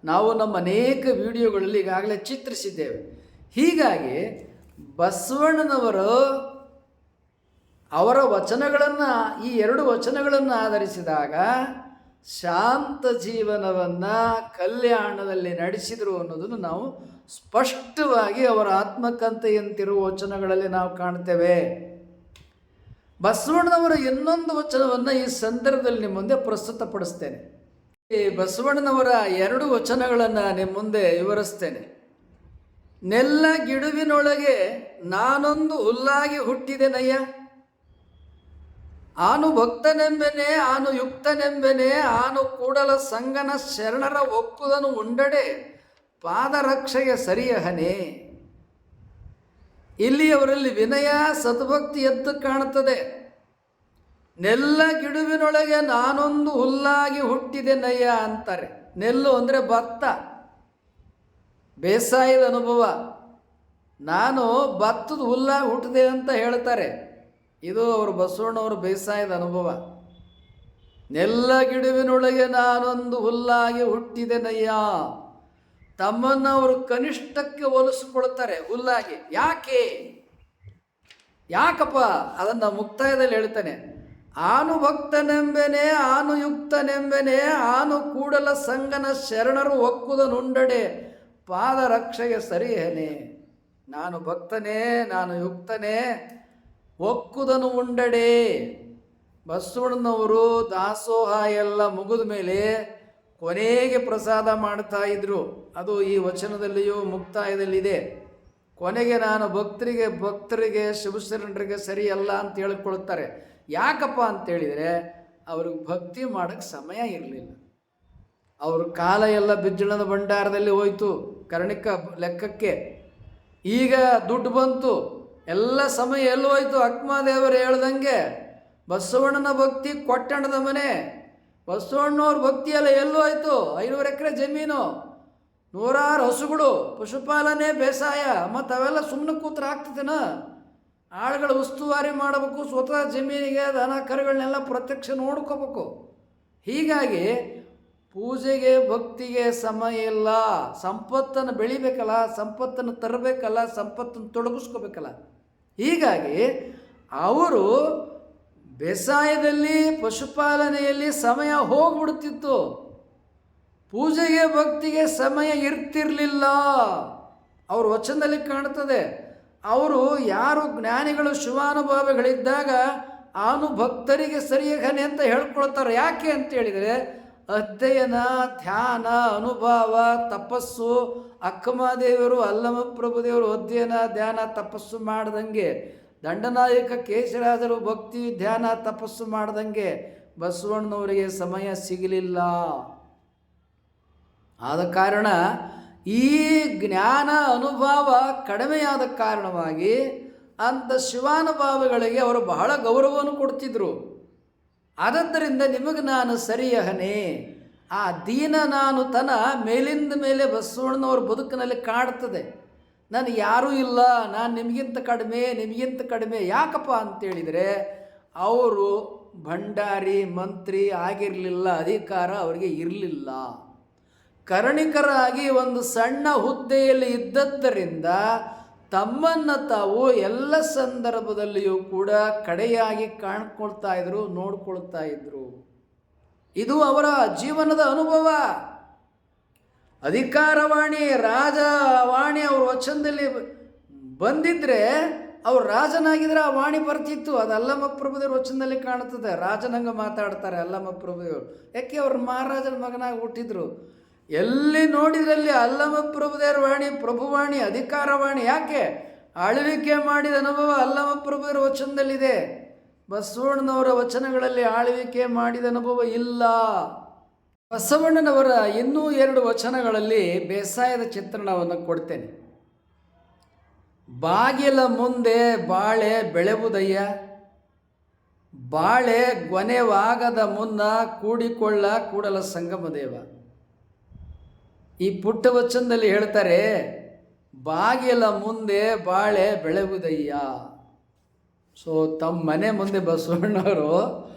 ನಾವು ನಮ್ಮ ಅನೇಕ ವಿಡಿಯೋಗಳಲ್ಲಿ ಈಗಾಗಲೇ ಚಿತ್ರಿಸಿದ್ದೇವೆ. ಹೀಗಾಗಿ ಬಸವಣ್ಣನವರು ಅವರ ವಚನಗಳನ್ನು, ಈ 2 ವಚನಗಳನ್ನು ಆಧರಿಸಿದಾಗ ಶಾಂತ ಜೀವನವನ್ನು ಕಲ್ಯಾಣದಲ್ಲಿ ನಡೆಸಿದರು ಅನ್ನೋದನ್ನು ನಾವು ಸ್ಪಷ್ಟವಾಗಿ ಅವರ ಆತ್ಮಕಂತೆಯಂತಿರುವ ವಚನಗಳಲ್ಲಿ ನಾವು ಕಾಣ್ತೇವೆ. ಬಸವಣ್ಣನವರ ಇನ್ನೊಂದು ವಚನವನ್ನು ಈ ಸಂದರ್ಭದಲ್ಲಿ ನಿಮ್ಮ ಮುಂದೆ ಪ್ರಸ್ತುತಪಡಿಸ್ತೇನೆ. ಈ ಬಸವಣ್ಣನವರ 2 ವಚನಗಳನ್ನು ನಿಮ್ಮ ಮುಂದೆ ವಿವರಿಸ್ತೇನೆ. ನೆಲ್ಲ ಗಿಡುವಿನೊಳಗೆ ನಾನೊಂದು ಹುಲ್ಲಾಗಿ ಹುಟ್ಟಿದೆನಯ್ಯ, ಆನು ಭಕ್ತನೆಂಬೆನೆ ಆನು ಯುಕ್ತನೆಂಬೆನೆ, ಆನು ಕೂಡಲ ಸಂಗನ ಶರಣರ ಒಪ್ಪುದನು ಉಂಡಡೆ ಪಾದರಕ್ಷೆಗೆ ಸರಿಯಹನೆ. ಇಲ್ಲಿ ಅವರಲ್ಲಿ ವಿನಯ ಸದ್ಭಕ್ತಿ ಎದ್ದು ಕಾಣುತ್ತದೆ. ನೆಲ್ಲ ಗಿಡುವಿನೊಳಗೆ ನಾನೊಂದು ಹುಲ್ಲಾಗಿ ಹುಟ್ಟಿದೆ ನಯ್ಯ ಅಂತಾರೆ. ನೆಲ್ಲು ಅಂದರೆ ಭತ್ತ, ಬೇಸಾಯದ ಅನುಭವ. ನಾನು ಭತ್ತದ ಹುಲ್ಲಾಗಿ ಹುಟ್ಟಿದೆ ಅಂತ ಹೇಳ್ತಾರೆ. ಇದು ಅವರು ಬಸವಣ್ಣವರು ಬೇಸಾಯದ ಅನುಭವ. ನೆಲ್ಲ ಗಿಡುವಿನೊಳಗೆ ನಾನೊಂದು ಹುಲ್ಲಾಗಿ ಹುಟ್ಟಿದೆ ನಯ್ಯ. ತಮ್ಮನ್ನು ಅವರು ಕನಿಷ್ಠಕ್ಕೆ ಹೋಲಿಸಿಕೊಳ್ತಾರೆ ಹುಲ್ಲಾಗಿ. ಯಾಕಪ್ಪ? ಅದನ್ನು ಮುಕ್ತಾಯದಲ್ಲಿ ಹೇಳ್ತಾನೆ. ಆನು ಭಕ್ತನೆಂಬೆನೆ ಆನು ಯುಕ್ತನೆಂಬೆನೆ, ಆನು ಕೂಡಲ ಸಂಗನ ಶರಣರು ಒಕ್ಕುದನುಂಡಡೆ ಪಾದರಕ್ಷೆಗೆ ಸರಿಯೇನೆ. ನಾನು ಭಕ್ತನೇ, ನಾನು ಯುಕ್ತನೇ, ಒಕ್ಕುದನು ಉಂಡಡೆ. ಬಸವಣ್ಣನವರು ದಾಸೋಹ ಎಲ್ಲ ಮುಗಿದ ಮೇಲೆ ಕೊನೆಗೆ ಪ್ರಸಾದ ಮಾಡ್ತಾ ಇದ್ರು. ಅದು ಈ ವಚನದಲ್ಲಿಯೂ ಮುಕ್ತಾಯದಲ್ಲಿದೆ. ಕೊನೆಗೆ ನಾನು ಭಕ್ತರಿಗೆ ಶಿವಶರಣರಿಗೆ ಸರಿಯಲ್ಲ ಅಂತ ಹೇಳಿಕೊಳ್ತಾರೆ. ಯಾಕಪ್ಪ ಅಂತೇಳಿದರೆ ಅವ್ರಿಗೆ ಭಕ್ತಿ ಮಾಡೋಕ್ಕೆ ಸಮಯ ಇರಲಿಲ್ಲ. ಅವ್ರ ಕಾಲ ಎಲ್ಲ ಬಿಜ್ಜಳದ ಭಂಡಾರದಲ್ಲಿ ಹೋಯ್ತು ಕರ್ಣಿಕ ಲೆಕ್ಕಕ್ಕೆ. ಈಗ ದುಡ್ಡು ಬಂತು, ಎಲ್ಲ ಸಮಯ ಎಲ್ಲಿ ಹೋಯ್ತು? ಅಕ್ಕಮಹಾದೇವರು ಹೇಳ್ದಂಗೆ ಬಸವಣ್ಣನ ಭಕ್ತಿ ಕೊಟ್ಟಣದ ಮನೆ. ಬಸವಣ್ಣವ್ರ ಭಕ್ತಿಯೆಲ್ಲ ಎಲ್ಲೂ ಆಯಿತು? 500 ಎಕರೆ ಜಮೀನು, 100 ಹಸುಗಳು, ಪಶುಪಾಲನೆ, ಬೇಸಾಯ, ಮತ್ತು ಅವೆಲ್ಲ ಸುಮ್ಮನೆ ಕೂತ್ರೆ ಆಗ್ತದೇನ? ಆಳುಗಳ ಉಸ್ತುವಾರಿ ಮಾಡಬೇಕು, ಸ್ವತಃ ಜಮೀನಿಗೆ ದನ ಕರುಗಳನ್ನೆಲ್ಲ ಪ್ರತ್ಯಕ್ಷ ನೋಡ್ಕೋಬೇಕು. ಹೀಗಾಗಿ ಪೂಜೆಗೆ ಭಕ್ತಿಗೆ ಸಮಯ ಇಲ್ಲ. ಸಂಪತ್ತನ್ನು ಬೆಳಿಬೇಕಲ್ಲ, ಸಂಪತ್ತನ್ನು ತರಬೇಕಲ್ಲ, ಸಂಪತ್ತನ್ನು ತೊಡಗಿಸ್ಕೋಬೇಕಲ್ಲ. ಹೀಗಾಗಿ ಅವರು ಬೇಸಾಯದಲ್ಲಿ, ಪಶುಪಾಲನೆಯಲ್ಲಿ ಸಮಯ ಹೋಗ್ಬಿಡ್ತಿತ್ತು. ಪೂಜೆಗೆ ಭಕ್ತಿಗೆ ಸಮಯ ಇರ್ತಿರಲಿಲ್ಲ. ಅವ್ರ ವಚನದಲ್ಲಿ ಕಾಣ್ತದೆ. ಅವರು ಯಾರು ಜ್ಞಾನಿಗಳು, ಶಿವಾನುಭಾವಿಗಳಿದ್ದಾಗ ಅವನು ಭಕ್ತರಿಗೆ ಸರಿಯಗನೆ ಅಂತ ಹೇಳ್ಕೊಳ್ತಾರೆ. ಯಾಕೆ ಅಂತೇಳಿದರೆ, ಅಧ್ಯಯನ, ಧ್ಯಾನ, ಅನುಭವ, ತಪಸ್ಸು. ಅಕ್ಕಮಹಾದೇವರು, ಅಲ್ಲಮ ಪ್ರಭುದೇವರು ಅಧ್ಯಯನ, ಧ್ಯಾನ, ತಪಸ್ಸು ಮಾಡ್ದಂಗೆ, ದಂಡನಾಯಕ ಕೇಶರಾಜರು ಭಕ್ತಿ, ಧ್ಯಾನ, ತಪಸ್ಸು ಮಾಡ್ದಂಗೆ ಬಸವಣ್ಣನವರಿಗೆ ಸಮಯ ಸಿಗಲಿಲ್ಲ. ಆದ ಕಾರಣ ಈ ಜ್ಞಾನ ಅನುಭವ ಕಡಿಮೆಯಾದ ಕಾರಣವಾಗಿ ಅಂಥ ಶಿವಾನುಭಾವಿಗಳಿಗೆ ಅವರು ಬಹಳ ಗೌರವವನ್ನು ಕೊಡ್ತಿದ್ರು. ಆದ್ದರಿಂದ ನಿಮಗೆ ನಾನು ಸರಿಯಹನೆ, ಆ ದೀನ ನಾನು ತನ ಮೇಲಿಂದ ಮೇಲೆ ಬಸವಣ್ಣನವ್ರ ಬದುಕಿನಲ್ಲಿ ಕಾಡ್ತದೆ. ನಾನು ಯಾರೂ ಇಲ್ಲ, ನಾನು ನಿಮಗಿಂತ ಕಡಿಮೆ. ಯಾಕಪ್ಪ ಅಂತೇಳಿದರೆ, ಅವರು ಭಂಡಾರಿ ಮಂತ್ರಿ ಆಗಿರಲಿಲ್ಲ, ಅಧಿಕಾರ ಅವರಿಗೆ ಇರಲಿಲ್ಲ. ಕರ್ಣಿಕರಾಗಿ ಒಂದು ಸಣ್ಣ ಹುದ್ದೆಯಲ್ಲಿ ಇದ್ದದ್ದರಿಂದ ತಮ್ಮನ್ನು ತಾವು ಎಲ್ಲ ಸಂದರ್ಭದಲ್ಲಿಯೂ ಕೂಡ ಕಡೆಯಾಗಿ ಕಾಣ್ಕೊಳ್ತಾ ಇದ್ರು, ನೋಡ್ಕೊಳ್ತಾ ಇದ್ರು. ಇದು ಅವರ ಜೀವನದ ಅನುಭವ. ಅಧಿಕಾರವಾಣಿ, ರಾಜವಾಣಿ ಅವ್ರ ವಚನದಲ್ಲಿ ಬಂದಿದ್ರೆ, ಅವ್ರು ರಾಜನಾಗಿದ್ರೆ ಆ ವಾಣಿ ಬರ್ತಿತ್ತು. ಅದು ಅಲ್ಲಮ ಪ್ರಭುದೇವ್ರ ವಚನದಲ್ಲಿ ಕಾಣುತ್ತದೆ. ರಾಜನಂಗ ಮಾತಾಡ್ತಾರೆ ಅಲ್ಲಮ ಪ್ರಭುದೇವರು. ಯಾಕೆ ಅವ್ರ ಮಹಾರಾಜನ ಮಗನಾಗಿ ಹುಟ್ಟಿದ್ರು. ಎಲ್ಲಿ ನೋಡಿದ್ರಲ್ಲಿ ಅಲ್ಲಮ ಪ್ರಭುದೇವರ ವಾಣಿ, ಪ್ರಭುವಾಣಿ, ಅಧಿಕಾರವಾಣಿ. ಯಾಕೆ? ಆಳ್ವಿಕೆ ಮಾಡಿದ ಅನುಭವ ಅಲ್ಲಮ ಪ್ರಭುದೇವರ ವಚನದಲ್ಲಿದೆ. ಬಸವಣ್ಣನವರ ವಚನಗಳಲ್ಲಿ ಆಳ್ವಿಕೆ ಮಾಡಿದ ಅನುಭವ ಇಲ್ಲ. ಬಸವಣ್ಣನವರ ಇನ್ನೂ 2 ವಚನಗಳಲ್ಲಿ ಬೇಸಾಯದ ಚಿತ್ರಣವನ್ನು ಕೊಡ್ತೇನೆ. ಬಾಗಿಲ ಮುಂದೆ ಬಾಳೆ ಬೆಳೆವುದಯ್ಯ, ಬಾಳೆ ಗೊನೆವಾಗದ ಮುನ್ನ ಕೂಡಿಕೊಳ್ಳ ಕೂಡಲ ಸಂಗಮ ದೇವ. ಈ ಪುಟ್ಟ ವಚನದಲ್ಲಿ ಹೇಳ್ತಾರೆ, ಬಾಗಿಲ ಮುಂದೆ ಬಾಳೆ ಬೆಳೆವುದಯ್ಯ. ಸೊ ತಮ್ಮ ಮನೆ ಮುಂದೆ ಬಸವಣ್ಣವರು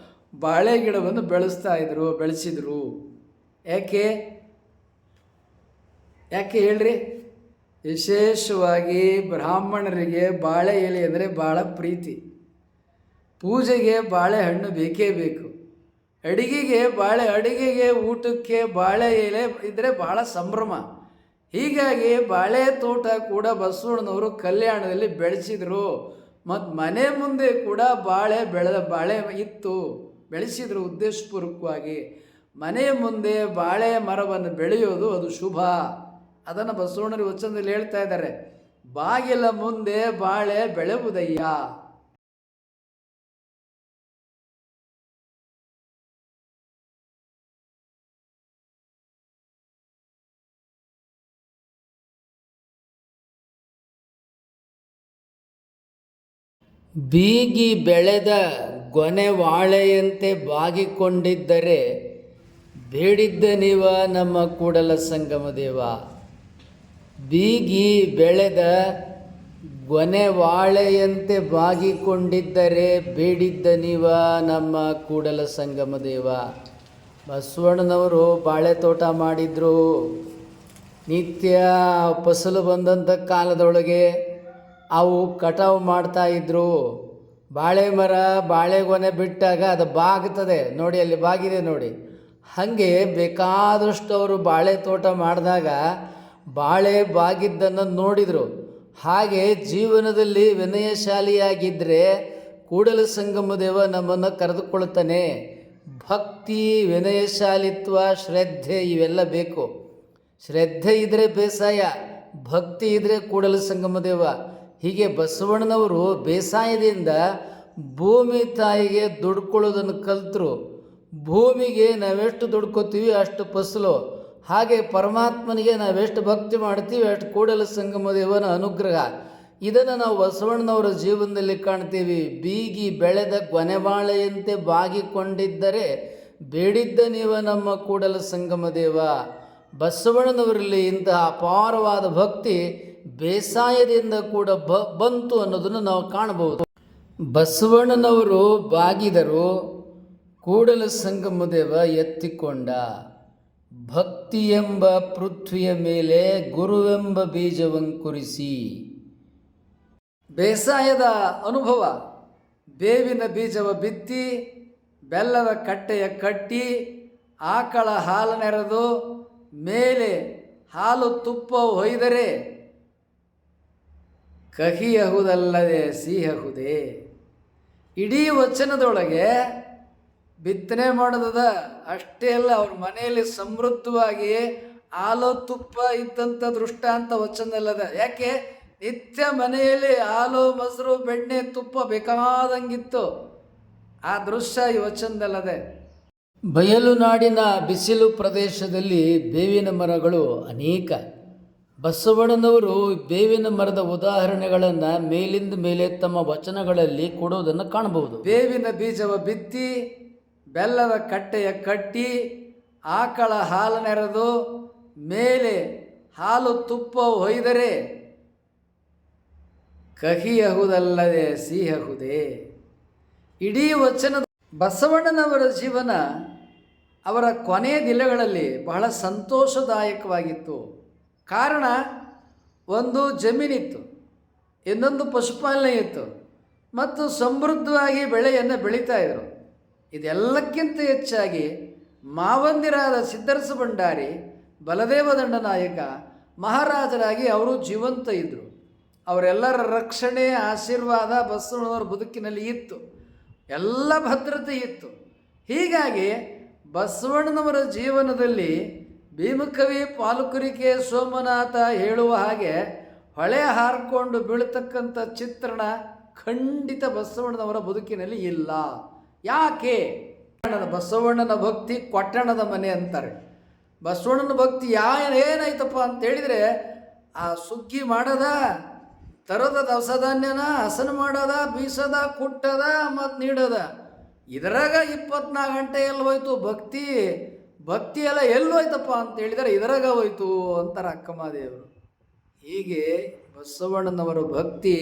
ಬಾಳೆ ಗಿಡವನ್ನು ಬೆಳೆಸಿದ್ರು. ಯಾಕೆ ಹೇಳ್ರಿ? ವಿಶೇಷವಾಗಿ ಬ್ರಾಹ್ಮಣರಿಗೆ ಬಾಳೆ ಎಲೆ ಅಂದರೆ ಭಾಳ ಪ್ರೀತಿ. ಪೂಜೆಗೆ ಬಾಳೆಹಣ್ಣು ಬೇಕೇ ಬೇಕು. ಅಡಿಗೆಗೆ ಊಟಕ್ಕೆ ಬಾಳೆ ಎಲೆ ಇದ್ದರೆ ಭಾಳ ಸಂಭ್ರಮ. ಹೀಗಾಗಿ ಬಾಳೆ ತೋಟ ಕೂಡ ಬಸವಣ್ಣನವರು ಕಲ್ಯಾಣದಲ್ಲಿ ಬೆಳೆಸಿದರು. ಮತ್ತು ಮನೆ ಮುಂದೆ ಕೂಡ ಬಾಳೆ ಇತ್ತು, ಬೆಳೆಸಿದರು ಉದ್ದೇಶಪೂರ್ವಕವಾಗಿ. ಮನೆಯ ಮುಂದೆ ಬಾಳೆ ಮರವನ್ನು ಬೆಳೆಯೋದು ಅದು ಶುಭ. ಅದನ್ನು ಬಸವಣ್ಣನ ವಚನದಲ್ಲಿ ಹೇಳ್ತಾ ಇದ್ದಾರೆ. ಬಾಗಿಲ ಮುಂದೆ ಬಾಳೆ ಬೆಳೆವುದಯ್ಯ. ಬೀಗಿ ಬೆಳೆದ ಗೊನೆ ವಾಳೆಯಂತೆ ಬಾಗಿಕೊಂಡಿದ್ದರೆ ಬೇಡಿದ್ದ ನೀವ ನಮ್ಮ ಕೂಡಲ ಸಂಗಮ ದೇವ. ಬೀಗಿ ಬೆಳೆದ ಗೊನೆ ವಾಳೆಯಂತೆ ಬಾಗಿಕೊಂಡಿದ್ದರೆ ಬೇಡಿದ್ದ ನೀವ ನಮ್ಮ ಕೂಡಲ ಸಂಗಮ ದೇವ. ಬಸವಣ್ಣನವರು ಬಾಳೆ ತೋಟ ಮಾಡಿದರು. ನಿತ್ಯ ಫಸಲು ಬಂದಂಥ ಕಾಲದೊಳಗೆ ಅವು ಕಟಾವು ಮಾಡ್ತಾಯಿದ್ರು. ಬಾಳೆ ಮರ ಬಾಳೆಗೊನೆ ಬಿಟ್ಟಾಗ ಅದು ಬಾಗ್ತದೆ ನೋಡಿ, ಅಲ್ಲಿ ಬಾಗಿದೆ ನೋಡಿ. ಹಾಗೆ ಬೇಕಾದಷ್ಟು ಅವರು ಬಾಳೆ ತೋಟ ಮಾಡಿದಾಗ ಬಾಳೆ ಬಾಗಿದ್ದನ್ನು ನೋಡಿದರು. ಹಾಗೆ ಜೀವನದಲ್ಲಿ ವಿನಯಶಾಲಿಯಾಗಿದ್ದರೆ ಕೂಡಲ ಸಂಗಮ ದೇವ ನಮ್ಮನ್ನು ಕರೆದುಕೊಳ್ತಾನೆ. ಭಕ್ತಿ, ವಿನಯಶಾಲಿತ್ವ, ಶ್ರದ್ಧೆ ಇವೆಲ್ಲ ಬೇಕು. ಶ್ರದ್ಧೆ ಇದ್ದರೆ ಬೇಸಾಯ, ಭಕ್ತಿ ಇದ್ದರೆ ಕೂಡಲ ಸಂಗಮ ದೇವ. ಹೀಗೆ ಬಸವಣ್ಣನವರು ಬೇಸಾಯದಿಂದ ಭೂಮಿ ತಾಯಿಗೆ ದುಡ್ಕೊಳ್ಳೋದನ್ನು ಕಲಿತರು. ಭೂಮಿಗೆ ನಾವೆಷ್ಟು ದುಡ್ಕೋತೀವಿ ಅಷ್ಟು ಫಸಲು. ಹಾಗೆ ಪರಮಾತ್ಮನಿಗೆ ನಾವೆಷ್ಟು ಭಕ್ತಿ ಮಾಡ್ತೀವಿ ಅಷ್ಟು ಕೂಡಲ ಸಂಗಮ ದೇವನ ಅನುಗ್ರಹ. ಇದನ್ನು ನಾವು ಬಸವಣ್ಣನವರ ಜೀವನದಲ್ಲಿ ಕಾಣ್ತೀವಿ. ಬೀಗಿ ಬೆಳೆದ ಗೊನೆಬಾಳೆಯಂತೆ ಬಾಗಿಕೊಂಡಿದ್ದರೆ ಬೇಡಿದ್ದ ನೀವ ನಮ್ಮ ಕೂಡಲ ಸಂಗಮ ದೇವ. ಬಸವಣ್ಣನವರಲ್ಲಿ ಇಂತಹ ಅಪಾರವಾದ ಭಕ್ತಿ ಬೇಸಾಯದಿಂದ ಕೂಡ ಬಂತು ಅನ್ನೋದನ್ನು ನಾವು ಕಾಣಬಹುದು. ಬಸವಣ್ಣನವರು ಬಾಗಿದರು, ಕೂಡಲ ಸಂಗಮ ದೇವ ಎತ್ತಿಕೊಂಡ. ಭಕ್ತಿ ಎಂಬ ಪೃಥ್ವಿಯ ಮೇಲೆ ಗುರುವೆಂಬ ಬೀಜವಂಕುರಿಸಿ. ಬೇಸಾಯದ ಅನುಭವ. ಬೇವಿನ ಬೀಜವ ಬಿತ್ತಿ, ಬೆಲ್ಲದ ಕಟ್ಟೆಯ ಕಟ್ಟಿ, ಆಕಳ ಹಾಲು ನೆರೆದು, ಮೇಲೆ ಹಾಲು ತುಪ್ಪ ಹೊಯ್ದರೆ ಕಹಿಯಹುದಲ್ಲದೆ ಸಿಹಿಯಹುದೇ. ಇಡೀ ವಚನದೊಳಗೆ ಬಿತ್ತನೆ ಮಾಡೋದದ ಅಷ್ಟೇ ಅಲ್ಲ, ಅವ್ರ ಮನೆಯಲ್ಲಿ ಸಮೃದ್ಧವಾಗಿ ಹಾಲು ತುಪ್ಪ ಇದ್ದಂಥ ದೃಷ್ಟಾಂತ ವಚನದಲ್ಲದ. ಯಾಕೆ? ನಿತ್ಯ ಮನೆಯಲ್ಲಿ ಹಾಲು ಮೊಸರು ಬೆಣ್ಣೆ ತುಪ್ಪ ಬೇಕಾದಂಗಿತ್ತು. ಆ ದೃಶ್ಯ ಈ ವಚನದಲ್ಲದೆ. ಬಯಲು ನಾಡಿನ ಬಿಸಿಲು ಪ್ರದೇಶದಲ್ಲಿ ಬೇವಿನ ಮರಗಳು ಅನೇಕ. ಬಸವಣ್ಣನವರು ಬೇವಿನ ಮರದ ಉದಾಹರಣೆಗಳನ್ನು ಮೇಲಿಂದ ಮೇಲೆ ತಮ್ಮ ವಚನಗಳಲ್ಲಿ ಕೊಡೋದನ್ನು ಕಾಣಬಹುದು. ಬೇವಿನ ಬೀಜವ ಬಿತ್ತಿ, ಬೆಲ್ಲದ ಕಟ್ಟೆಯ ಕಟ್ಟಿ, ಆಕಳ ಹಾಲು ನೆರೆದು, ಮೇಲೆ ಹಾಲು ತುಪ್ಪ ಹೊಯ್ದರೆ ಕಹಿಯಹುದಲ್ಲದೆ ಸಿಹಿಯಹುದೇ. ಇಡೀ ವಚನದ ಬಸವಣ್ಣನವರ ಜೀವನ ಅವರ ಕೊನೆಯ ದಿನಗಳಲ್ಲಿ ಬಹಳ ಸಂತೋಷದಾಯಕವಾಗಿತ್ತು. ಕಾರಣ, ಒಂದು ಜಮೀನಿತ್ತು, ಇನ್ನೊಂದು ಪಶುಪಾಲನೆ ಇತ್ತು, ಮತ್ತು ಸಮೃದ್ಧವಾಗಿ ಬೆಳೆಯನ್ನು ಬೆಳೀತಾ ಇದ್ದರು. ಇದೆಲ್ಲಕ್ಕಿಂತ ಹೆಚ್ಚಾಗಿ ಮಾವಂದಿರಾದ ಸಿದ್ದರಸ ಭಂಡಾರಿ, ಬಲದೇವ ದಂಡನಾಯಕ ಮಹಾರಾಜರಾಗಿ ಅವರು ಜೀವಂತ ಇದ್ದರು. ಅವರೆಲ್ಲರ ರಕ್ಷಣೆ ಆಶೀರ್ವಾದ ಬಸವಣ್ಣನವರ ಬದುಕಿನಲ್ಲಿ ಇತ್ತು. ಎಲ್ಲ ಭದ್ರತೆ ಇತ್ತು. ಹೀಗಾಗಿ ಬಸವಣ್ಣನವರ ಜೀವನದಲ್ಲಿ ಭೀಮಕವಿ ಪಾಲುಕುರಿಕೆ ಸೋಮನಾಥ ಹೇಳುವ ಹಾಗೆ ಹೊಳೆ ಹಾರಿಕೊಂಡು ಬೀಳ್ತಕ್ಕಂಥ ಚಿತ್ರಣ ಖಂಡಿತ ಬಸವಣ್ಣನವರ ಬದುಕಿನಲ್ಲಿ ಇಲ್ಲ. ಯಾಕೆ? ಬಸವಣ್ಣನ ಭಕ್ತಿ ಕೊಟ್ಟಣದ ಮನೆ ಅಂತಾರೆ. ಬಸವಣ್ಣನ ಭಕ್ತಿ ಏನಾಯ್ತಪ್ಪ ಅಂತೇಳಿದರೆ, ಆ ಸುಗ್ಗಿ ಮಾಡೋದ, ತರದ ದವಸ ಧಾನ್ಯನ ಹಸನ ಮಾಡೋದ, ಬೀಸೋದ, ಕುಟ್ಟದ ಮತ್ತು ನೀಡೋದ, ಇದರಾಗ 24 ಗಂಟೆ ಎಲ್ಲಿ ಹೋಯ್ತು ಭಕ್ತಿ ಎಲ್ಲ ಎಲ್ಲೋಯ್ತಪ್ಪ ಅಂತ ಹೇಳಿದರೆ ಇದರಾಗ ಹೋಯ್ತು ಅಂತಾರೆ ಅಕ್ಕಮಹಾದೇವರು. ಹೀಗೆ ಬಸವಣ್ಣನವರ ಭಕ್ತಿ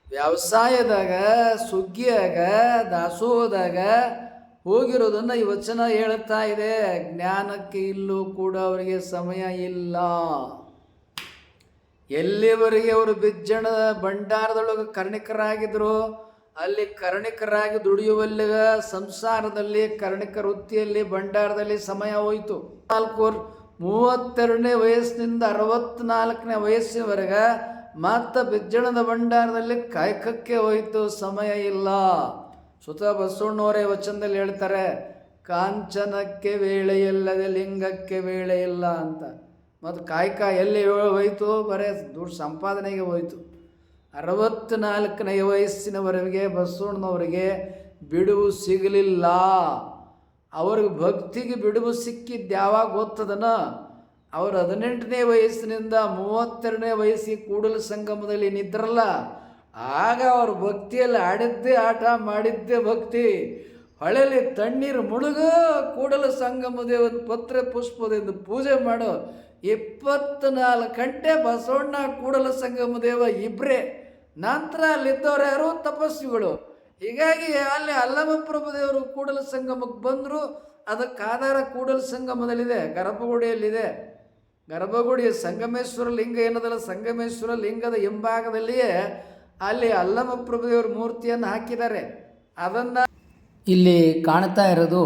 ವ್ಯವಸಾಯದಾಗ, ಸುಗ್ಗಿಯಾಗ, ದಾಸೋಹದಾಗ ಹೋಗಿರೋದನ್ನು ಈ ವಚನ ಹೇಳ್ತಾ ಇದೆ. ಜ್ಞಾನಕ್ಕೆ ಇಲ್ಲೂ ಕೂಡ ಅವರಿಗೆ ಸಮಯ ಇಲ್ಲ. ಎಲ್ಲಿವರೆಗೆ ಅವರು ಬಿಜ್ಜಣದ ಭಂಡಾರದೊಳಗೆ ಕರ್ಣಿಕರಾಗಿದ್ದರು, ಅಲ್ಲಿ ಕರ್ಣಿಕರಾಗಿ ದುಡಿಯುವಲ್ಲಿಗ ಸಂಸಾರದಲ್ಲಿ ಕರ್ಣಿಕ ವೃತ್ತಿಯಲ್ಲಿ ಭಂಡಾರದಲ್ಲಿ ಸಮಯ ಹೋಯಿತು. 32ನೇ ವಯಸ್ಸಿನಿಂದ 64ನೇ ವಯಸ್ಸಿನವರೆಗೆ ಮತ್ತು ಬಿಜ್ಜಣದ ಭಂಡಾರದಲ್ಲಿ ಕಾಯಕಕ್ಕೆ ಹೋಯಿತು, ಸಮಯ ಇಲ್ಲ. ಸುತ ಬಸವಣ್ಣವರೇ ವಚನದಲ್ಲಿ ಹೇಳ್ತಾರೆ, ಕಾಂಚನಕ್ಕೆ ವೇಳೆ ಇಲ್ಲದೆ ಲಿಂಗಕ್ಕೆ ವೇಳೆ ಇಲ್ಲ ಅಂತ. ಮತ್ತು ಕಾಯಕ ಎಲ್ಲಿ ಹೋಯಿತು? ಬರೇ ದುಡ್ಡು ಸಂಪಾದನೆಗೆ ಹೋಯಿತು. 64ನೇ ವಯಸ್ಸಿನವರೆಗೆ ಬಸವಣ್ಣನವರಿಗೆ ಬಿಡುವು ಸಿಗಲಿಲ್ಲ. ಅವ್ರಿಗೆ ಭಕ್ತಿಗೆ ಬಿಡುವು ಸಿಕ್ಕಿದ್ದು ಯಾವಾಗ ಗೊತ್ತದನ? ಅವರು 18ನೇ ವಯಸ್ಸಿನಿಂದ 32ನೇ ವಯಸ್ಸಿಗೆ ಕೂಡಲ ಸಂಗಮದಲ್ಲಿ ನಿದ್ರಲ್ಲ, ಆಗ ಅವರು ಭಕ್ತಿಯಲ್ಲಿ ಆಡಿದ್ದೇ ಆಟ, ಮಾಡಿದ್ದೇ ಭಕ್ತಿ. ಹೊಳೆಯಲ್ಲಿ ತಣ್ಣೀರು ಮುಳುಗು, ಕೂಡಲ ಸಂಗಮ ದೇವನ ಪತ್ರೆ ಪುಷ್ಪದಿಂದ ಪೂಜೆ ಮಾಡು. 24 ಗಂಟೆ ಬಸವಣ್ಣ ಕೂಡಲ ಸಂಗಮ ದೇವ ಇಬ್ಬರೇ. ನಂತರ ಅಲ್ಲಿದ್ದವ್ರು ಯಾರು? ತಪಸ್ವಿಗಳು. ಹೀಗಾಗಿ ಅಲ್ಲಿ ಅಲ್ಲಮಪ್ರಭು ದೇವರು ಕೂಡಲ ಸಂಗಮಕ್ಕೆ ಬಂದರು. ಅದಕ್ಕೆ ಆಧಾರ ಕೂಡಲ ಸಂಗಮದಲ್ಲಿದೆ, ಗರ್ಭಗುಡಿಯಲ್ಲಿದೆ. ಗರ್ಭಗುಡಿಯ ಸಂಗಮೇಶ್ವರ ಲಿಂಗ ಏನದಲ್ಲ, ಸಂಗಮೇಶ್ವರ ಲಿಂಗದ ಹಿಂಭಾಗದಲ್ಲಿಯೇ ಅಲ್ಲಿ ಅಲ್ಲಮಪ್ರಭು ದೇವರ ಮೂರ್ತಿಯನ್ನು ಹಾಕಿದ್ದಾರೆ. ಅದನ್ನು ಇಲ್ಲಿ ಕಾಣ್ತಾ ಇರೋದು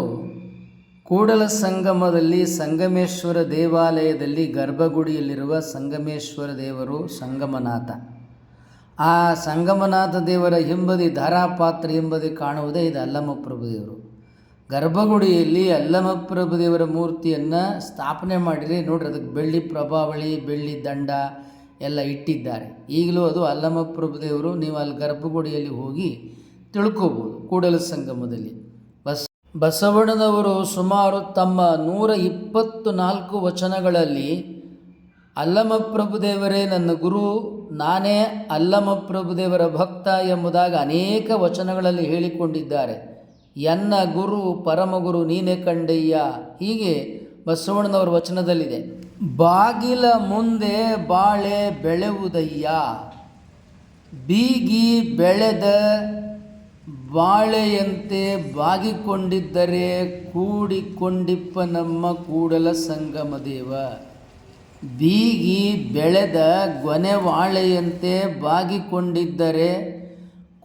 ಕೂಡಲ ಸಂಗಮದಲ್ಲಿ ಸಂಗಮೇಶ್ವರ ದೇವಾಲಯದಲ್ಲಿ ಗರ್ಭಗುಡಿಯಲ್ಲಿರುವ ಸಂಗಮೇಶ್ವರ ದೇವರು ಸಂಗಮನಾಥ. ಆ ಸಂಗಮನಾಥ ದೇವರ ಹಿಂಬದಿ ಧಾರಾಪಾತ್ರ ಹಿಂಬದಿ ಕಾಣುವುದೇ ಇದು ಅಲ್ಲಮಪ್ರಭು ದೇವರು. ಗರ್ಭಗುಡಿಯಲ್ಲಿ ಅಲ್ಲಮಪ್ರಭು ದೇವರ ಮೂರ್ತಿಯನ್ನು ಸ್ಥಾಪನೆ ಮಾಡಿರಿ. ನೋಡ್ರಿ, ಅದಕ್ಕೆ ಬೆಳ್ಳಿ ಪ್ರಭಾವಳಿ, ಬೆಳ್ಳಿ ದಂಡ ಎಲ್ಲ ಇಟ್ಟಿದ್ದಾರೆ. ಈಗಲೂ ಅದು ಅಲ್ಲಮಪ್ರಭು ದೇವರು. ನೀವು ಅಲ್ಲಿ ಗರ್ಭಗುಡಿಯಲ್ಲಿ ಹೋಗಿ ತಿಳ್ಕೋಬೋದು. ಕೂಡಲ ಸಂಗಮದಲ್ಲಿ ಬಸವಣ್ಣನವರು ಸುಮಾರು ತಮ್ಮ 124 ವಚನಗಳಲ್ಲಿ ಅಲ್ಲಮಪ್ರಭು ದೇವರೇ ನನ್ನ ಗುರು, ನಾನೇ ಅಲ್ಲಮಪ್ರಭು ದೇವರ ಭಕ್ತ ಎಂಬುದಾಗಿ ಅನೇಕ ವಚನಗಳಲ್ಲಿ ಹೇಳಿಕೊಂಡಿದ್ದಾರೆ. ಎನ್ನ ಗುರು ಪರಮಗುರು ನೀನೆ ಕಂಡಯ್ಯ. ಹೀಗೆ ಬಸವಣ್ಣನವರ ವಚನದಲ್ಲಿದೆ. ಬಾಗಿಲ ಮುಂದೆ ಬಾಳೆ ಬೆಳೆವುದಯ್ಯ, ಬೀಗಿ ಬೆಳೆದ ಬಾಳೆಯಂತೆ ಬಾಗಿಕೊಂಡಿದ್ದರೆ ಕೂಡಿಕೊಂಡಿಪ್ಪ ನಮ್ಮ ಕೂಡಲ ಸಂಗಮ ದೇವ. ಬೀಗಿ ಬೆಳೆದ ಗೊನೆವಾಳೆಯಂತೆ ಬಾಗಿಕೊಂಡಿದ್ದರೆ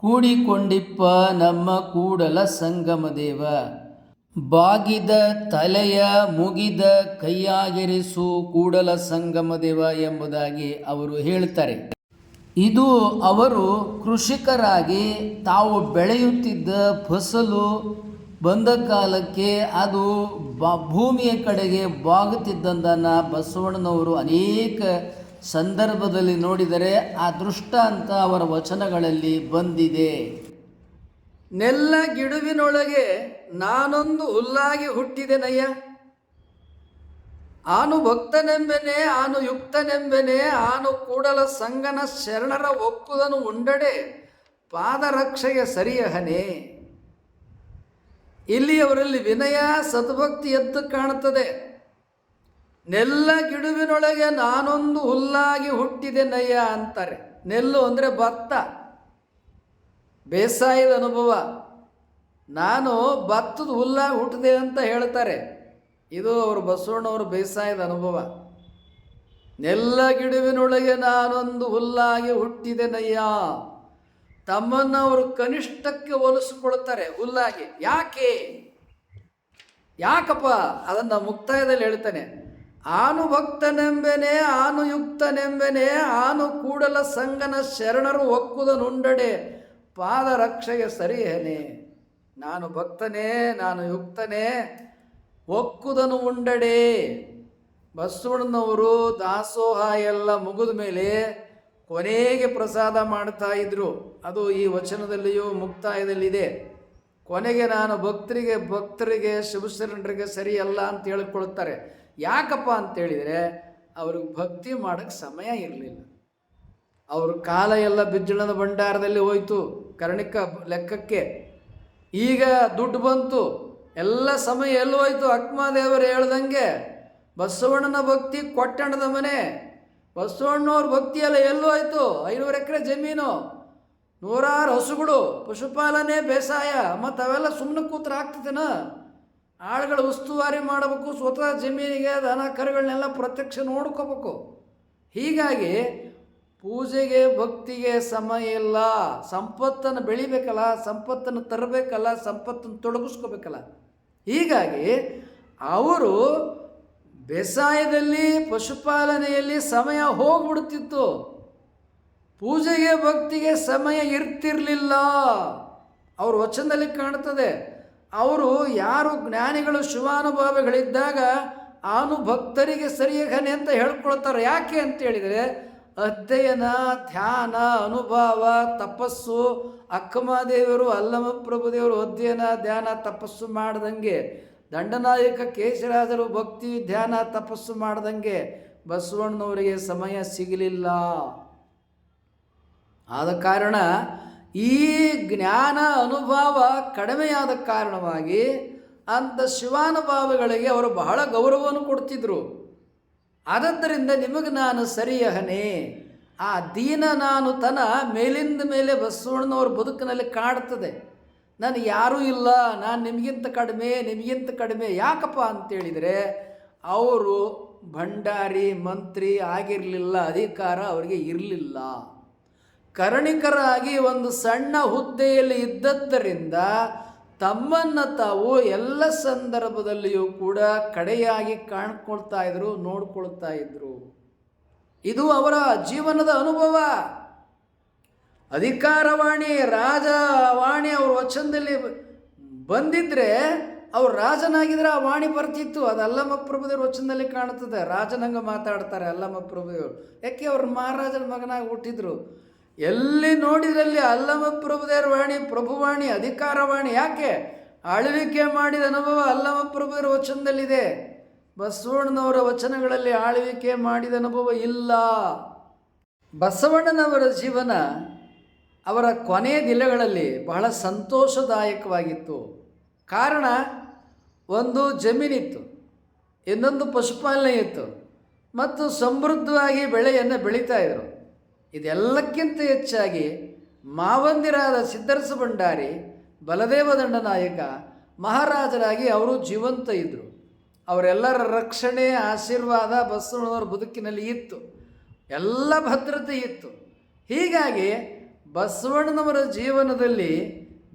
ಕೂಡಿಕೊಂಡಿಪ್ಪ ನಮ್ಮ ಕೂಡಲ ಸಂಗಮ ದೇವ. ಬಾಗಿದ ತಲೆಯ ಮುಗಿದ ಕೈಯಾಗಿರಿಸು ಕೂಡಲ ಸಂಗಮ ದೇವ ಎಂಬುದಾಗಿ ಅವರು ಹೇಳ್ತಾರೆ. ಇದು ಅವರು ಕೃಷಿಕರಾಗಿ ತಾವು ಬೆಳೆಯುತ್ತಿದ್ದ ಫಸಲು ಬಂದ ಕಾಲಕ್ಕೆ ಅದು ಭೂಮಿಯ ಕಡೆಗೆ ಬಾಗುತ್ತಿದ್ದಂದನ್ನು ಬಸವಣ್ಣನವರು ಅನೇಕ ಸಂದರ್ಭದಲ್ಲಿ ನೋಡಿದರೆ ಆ ದೃಷ್ಟಾಂತ ಅವರ ವಚನಗಳಲ್ಲಿ ಬಂದಿದೆ. ನೆಲ್ಲ ಗಿಡುವಿನೊಳಗೆ ನಾನೊಂದು ಹುಲ್ಲಾಗಿ ಹುಟ್ಟಿದೆನಯ್ಯ, ಆನು ಭಕ್ತನೆಂಬೆನೆ ಆನು ಯುಕ್ತನೆಂಬೆನೆ ಆನು ಕೂಡಲ ಸಂಗನ ಶರಣರ ಒಕ್ಕುದನು ಉಂಡಡೆ ಪಾದರಕ್ಷೆಯ ಸರಿಯಹನೆ. ಇಲ್ಲಿ ಅವರಲ್ಲಿ ವಿನಯ ಸದ್ಭಕ್ತಿ ಎದ್ದು ಕಾಣುತ್ತದೆ. ನೆಲ್ಲ ಗಿಡುವಿನೊಳಗೆ ನಾನೊಂದು ಹುಲ್ಲಾಗಿ ಹುಟ್ಟಿದೆನಯ್ಯ ಅಂತಾರೆ. ನೆಲ್ಲು ಅಂದರೆ ಭತ್ತ, ಬೇಸಾಯದ ಅನುಭವ. ನಾನು ಭತ್ತದ ಹುಲ್ಲಾಗಿ ಹುಟ್ಟಿದೆ ಅಂತ ಹೇಳ್ತಾರೆ. ಇದು ಅವರು ಬಸವಣ್ಣವರು ಬೇಸಾಯದ ಅನುಭವ. ನೆಲ್ಲ ಗಿಡುವಿನೊಳಗೆ ನಾನೊಂದು ಹುಲ್ಲಾಗಿ ಹುಟ್ಟಿದೆನಯ್ಯ. ತಮ್ಮನ್ನು ಅವರು ಕನಿಷ್ಠಕ್ಕೆ ಹೋಲಿಸಿಕೊಳ್ತಾರೆ ಹುಲ್ಲಾಗಿ. ಯಾಕಪ್ಪ ಅದನ್ನು ಮುಕ್ತಾಯದಲ್ಲಿ ಹೇಳ್ತಾನೆ. ಆನು ಭಕ್ತನೆಂಬೆನೆ ಆನು ಯುಕ್ತನೆಂಬೆನೆ ಆನು ಕೂಡಲ ಸಂಗನ ಶರಣರು ಒಕ್ಕುದನುಂಡಡೆ ಪಾದರಕ್ಷೆಗೆ ಸರಿಯೇನೆ. ನಾನು ಭಕ್ತನೇ, ನಾನು ಯುಕ್ತನೇ, ಒಕ್ಕುದನು ಉಂಡಡೆ. ಬಸವಣ್ಣನವರು ದಾಸೋಹ ಎಲ್ಲ ಮುಗಿದ ಮೇಲೆ ಕೊನೆಗೆ ಪ್ರಸಾದ ಮಾಡ್ತಾ ಇದ್ರು. ಅದು ಈ ವಚನದಲ್ಲಿಯೂ ಮುಕ್ತಾಯದಲ್ಲಿದೆ. ಕೊನೆಗೆ ನಾನು ಭಕ್ತರಿಗೆ ಶಿವಶರಣರಿಗೆ ಸರಿಯಲ್ಲ ಅಂತ ಹೇಳಿಕೊಳ್ತಾರೆ. ಯಾಕಪ್ಪ ಅಂತೇಳಿದರೆ ಅವ್ರಿಗೆ ಭಕ್ತಿ ಮಾಡೋಕ್ಕೆ ಸಮಯ ಇರಲಿಲ್ಲ. ಅವ್ರ ಕಾಲ ಎಲ್ಲ ಬಿಜ್ಜಳದ ಭಂಡಾರದಲ್ಲಿ ಹೋಯ್ತು ಕರ್ಣಿಕ ಲೆಕ್ಕಕ್ಕೆ. ಈಗ ದುಡ್ಡು ಬಂತು, ಎಲ್ಲ ಸಮಯ ಎಲ್ಲಿ ಹೋಯ್ತು? ಅಕ್ಕಮಹಾದೇವರು ಹೇಳ್ದಂಗೆ ಬಸವಣ್ಣನ ಭಕ್ತಿ ಕೊಟ್ಟಣದ ಮನೆ. ಬಸವಣ್ಣವ್ರ ಭಕ್ತಿ ಎಲ್ಲ ಎಲ್ಲೂ ಆಯಿತು? 500 ಎಕರೆ ಜಮೀನು, 100 ಹಸುಗಳು, ಪಶುಪಾಲನೆ, ಬೇಸಾಯ, ಮತ್ತು ಅವೆಲ್ಲ ಸುಮ್ಮನೆ ಕೂತ್ರೆ ಆಗ್ತದೇನ? ಆಳುಗಳು ಉಸ್ತುವಾರಿ ಮಾಡಬೇಕು, ಸ್ವತಃ ಜಮೀನಿಗೆ ದನ ಕರುಗಳನ್ನೆಲ್ಲ ಪ್ರತ್ಯಕ್ಷ ನೋಡ್ಕೋಬೇಕು. ಹೀಗಾಗಿ ಪೂಜೆಗೆ ಭಕ್ತಿಗೆ ಸಮಯ ಇಲ್ಲ. ಸಂಪತ್ತನ್ನು ಬೆಳಿಬೇಕಲ್ಲ, ಸಂಪತ್ತನ್ನು ತರಬೇಕಲ್ಲ, ಸಂಪತ್ತನ್ನು ತೊಡಗಿಸ್ಕೋಬೇಕಲ್ಲ. ಹೀಗಾಗಿ ಅವರು ಬೇಸಾಯದಲ್ಲಿ ಪಶುಪಾಲನೆಯಲ್ಲಿ ಸಮಯ ಹೋಗ್ಬಿಡ್ತಿತ್ತು. ಪೂಜೆಗೆ ಭಕ್ತಿಗೆ ಸಮಯ ಇರ್ತಿರಲಿಲ್ಲ. ಅವ್ರ ವಚನದಲ್ಲಿ ಕಾಣ್ತದೆ. ಅವರು ಯಾರು ಜ್ಞಾನಿಗಳು ಶಿವಾನುಭಾವಿಗಳಿದ್ದಾಗ ಆನು ಭಕ್ತರಿಗೆ ಸರಿಯಗನೆ ಅಂತ ಹೇಳ್ಕೊಳ್ತಾರೆ. ಯಾಕೆ ಅಂತೇಳಿದರೆ ಅಧ್ಯಯನ, ಧ್ಯಾನ, ಅನುಭವ, ತಪಸ್ಸು. ಅಕ್ಕಮಹಾದೇವರು ಅಲ್ಲಮ ಪ್ರಭುದೇವರು ಅಧ್ಯಯನ, ಧ್ಯಾನ, ತಪಸ್ಸು ಮಾಡ್ದಂಗೆ, ದಂಡನಾಯಕ ಕೇಶರಾಜರು ಭಕ್ತಿ, ಧ್ಯಾನ, ತಪಸ್ಸು ಮಾಡ್ದಂಗೆ ಬಸವಣ್ಣನವರಿಗೆ ಸಮಯ ಸಿಗಲಿಲ್ಲ. ಆದ ಕಾರಣ ಈ ಜ್ಞಾನ ಅನುಭವ ಕಡಿಮೆಯಾದ ಕಾರಣವಾಗಿ ಅಂಥ ಶಿವಾನುಭಾವಿಗಳಿಗೆ ಅವರು ಬಹಳ ಗೌರವವನ್ನು ಕೊಡ್ತಿದ್ರು. ಆದ್ದರಿಂದ ನಿಮಗೆ ನಾನು ಸರಿಯಹನೆ. ಆ ದೀನ ನಾನು ತನ ಮೇಲಿಂದ ಮೇಲೆ ಬಸವಣ್ಣನವ್ರ ಬದುಕಿನಲ್ಲಿ ಕಾಡ್ತದೆ. ನಾನು ಯಾರೂ ಇಲ್ಲ, ನಾನು ನಿಮಗಿಂತ ಕಡಿಮೆ. ಯಾಕಪ್ಪ ಅಂತೇಳಿದರೆ ಅವರು ಭಂಡಾರಿ ಮಂತ್ರಿ ಆಗಿರಲಿಲ್ಲ, ಅಧಿಕಾರ ಅವರಿಗೆ ಇರಲಿಲ್ಲ. ಕರ್ಣಿಕರಾಗಿ ಒಂದು ಸಣ್ಣ ಹುದ್ದೆಯಲ್ಲಿ ಇದ್ದದ್ದರಿಂದ ತಮ್ಮನ್ನು ತಾವು ಎಲ್ಲ ಸಂದರ್ಭದಲ್ಲಿಯೂ ಕೂಡ ಕಡೆಯಾಗಿ ಕಾಣ್ಕೊಳ್ತಾ ಇದ್ರು, ನೋಡ್ಕೊಳ್ತಾ ಇದ್ರು. ಇದು ಅವರ ಜೀವನದ ಅನುಭವ. ಅಧಿಕಾರವಾಣಿ, ರಾಜವಾಣಿ ಅವ್ರ ವಚನದಲ್ಲಿ ಬಂದಿದ್ರೆ ಅವ್ರು ರಾಜನಾಗಿದ್ರೆ ಆ ವಾಣಿ ಬರ್ತಿತ್ತು. ಅದು ಅಲ್ಲಮ ಪ್ರಭುದೇವ್ರ ವಚನದಲ್ಲಿ ಕಾಣ್ತದೆ. ರಾಜನಂಗ ಮಾತಾಡ್ತಾರೆ ಅಲ್ಲಮ ಪ್ರಭುದೇವರು. ಯಾಕೆ ಅವ್ರ ಮಹಾರಾಜನ ಮಗನಾಗಿ ಹುಟ್ಟಿದ್ರು. ಎಲ್ಲಿ ನೋಡಿದ್ರಲ್ಲಿ ಅಲ್ಲಮ ಪ್ರಭುದೇವ್ರ ವಾಣಿ, ಪ್ರಭುವಾಣಿ, ಅಧಿಕಾರವಾಣಿ. ಯಾಕೆ? ಆಳ್ವಿಕೆ ಮಾಡಿದ ಅನುಭವ ಅಲ್ಲಮ ಪ್ರಭುದೇವ್ರ ವಚನದಲ್ಲಿದೆ. ಬಸವಣ್ಣನವರ ವಚನಗಳಲ್ಲಿ ಆಳ್ವಿಕೆ ಮಾಡಿದ ಅನುಭವ ಇಲ್ಲ. ಬಸವಣ್ಣನವರ ಜೀವನ ಅವರ ಕೊನೆಯ ದಿನಗಳಲ್ಲಿ ಬಹಳ ಸಂತೋಷದಾಯಕವಾಗಿತ್ತು. ಕಾರಣ, ಒಂದು ಜಮೀನಿತ್ತು, ಇನ್ನೊಂದು ಪಶುಪಾಲನೆ ಇತ್ತು, ಮತ್ತು ಸಮೃದ್ಧವಾಗಿ ಬೆಳೆಯನ್ನು ಬೆಳೀತಾ ಇದ್ದರು. ಇದೆಲ್ಲಕ್ಕಿಂತ ಹೆಚ್ಚಾಗಿ ಮಾವಂದಿರಾದ ಸಿದ್ದರಸ ಭಂಡಾರಿ, ಬಲದೇವ ದಂಡನಾಯಕ ಮಹಾರಾಜರಾಗಿ ಅವರು ಜೀವಂತ ಇದ್ದರು. ಅವರೆಲ್ಲರ ರಕ್ಷಣೆ, ಆಶೀರ್ವಾದ ಬಸವಣ್ಣನವರ ಬದುಕಿನಲ್ಲಿ ಇತ್ತು. ಎಲ್ಲ ಭದ್ರತೆ ಇತ್ತು. ಹೀಗಾಗಿ ಬಸವಣ್ಣನವರ ಜೀವನದಲ್ಲಿ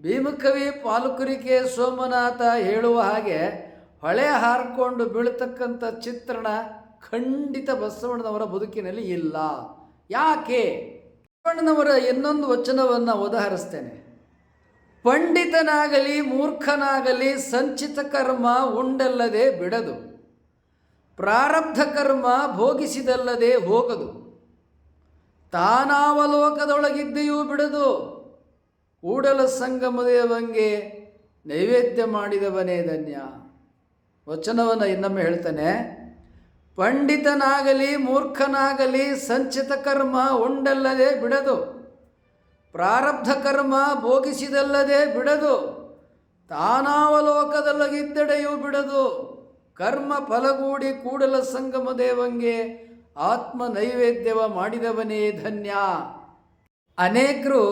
ಭೀಮಕವಿ ಪಾಲುಕುರಿಕೆ ಸೋಮನಾಥ ಹೇಳುವ ಹಾಗೆ ಹೊಳೆ ಹಾರಿಕೊಂಡು ಬೀಳ್ತಕ್ಕಂಥ ಚಿತ್ರಣ ಖಂಡಿತ ಬಸವಣ್ಣನವರ ಬದುಕಿನಲ್ಲಿ ಇಲ್ಲ. ಯಾಕೆ? ಬಸವಣ್ಣನವರ ಇನ್ನೊಂದು ವಚನವನ್ನು ಉದಾಹರಿಸ್ತೇನೆ. ಪಂಡಿತನಾಗಲಿ ಮೂರ್ಖನಾಗಲಿ ಸಂಚಿತ ಕರ್ಮ ಉಂಡಲ್ಲದೆ ಬಿಡದು, ಪ್ರಾರಬ್ಧ ಕರ್ಮ ಭೋಗಿಸಿದಲ್ಲದೆ ಹೋಗದು, ತಾನಾವಲೋಕದೊಳಗಿದ್ದೆಯೂ ಬಿಡದು, ಕೂಡಲ ಸಂಗಮದೇವಂಗೆ ನೈವೇದ್ಯ ಮಾಡಿದವನೇ ಧನ್ಯ. ವಚನವನ್ನು ಇನ್ನೊಮ್ಮೆ ಹೇಳ್ತಾನೆ. ಪಂಡಿತನಾಗಲಿ ಮೂರ್ಖನಾಗಲಿ ಸಂಚಿತ ಕರ್ಮ ಉಂಡಲ್ಲದೆ ಬಿಡದು, ಪ್ರಾರಬ್ಧ ಕರ್ಮ ಭೋಗಿಸಿದಲ್ಲದೆ ಬಿಡದು, ತಾನಾವಲೋಕದೊಳಗಿದ್ದೆಡೆಯೂ ಬಿಡದು, ಕರ್ಮ ಫಲಗೂಡಿ ಕೂಡಲ ಸಂಗಮ ದೇವಂಗೆ ಆತ್ಮ ನೈವೇದ್ಯವ ಮಾಡಿದವನೇ ಧನ್ಯ. ಅನೇಕರು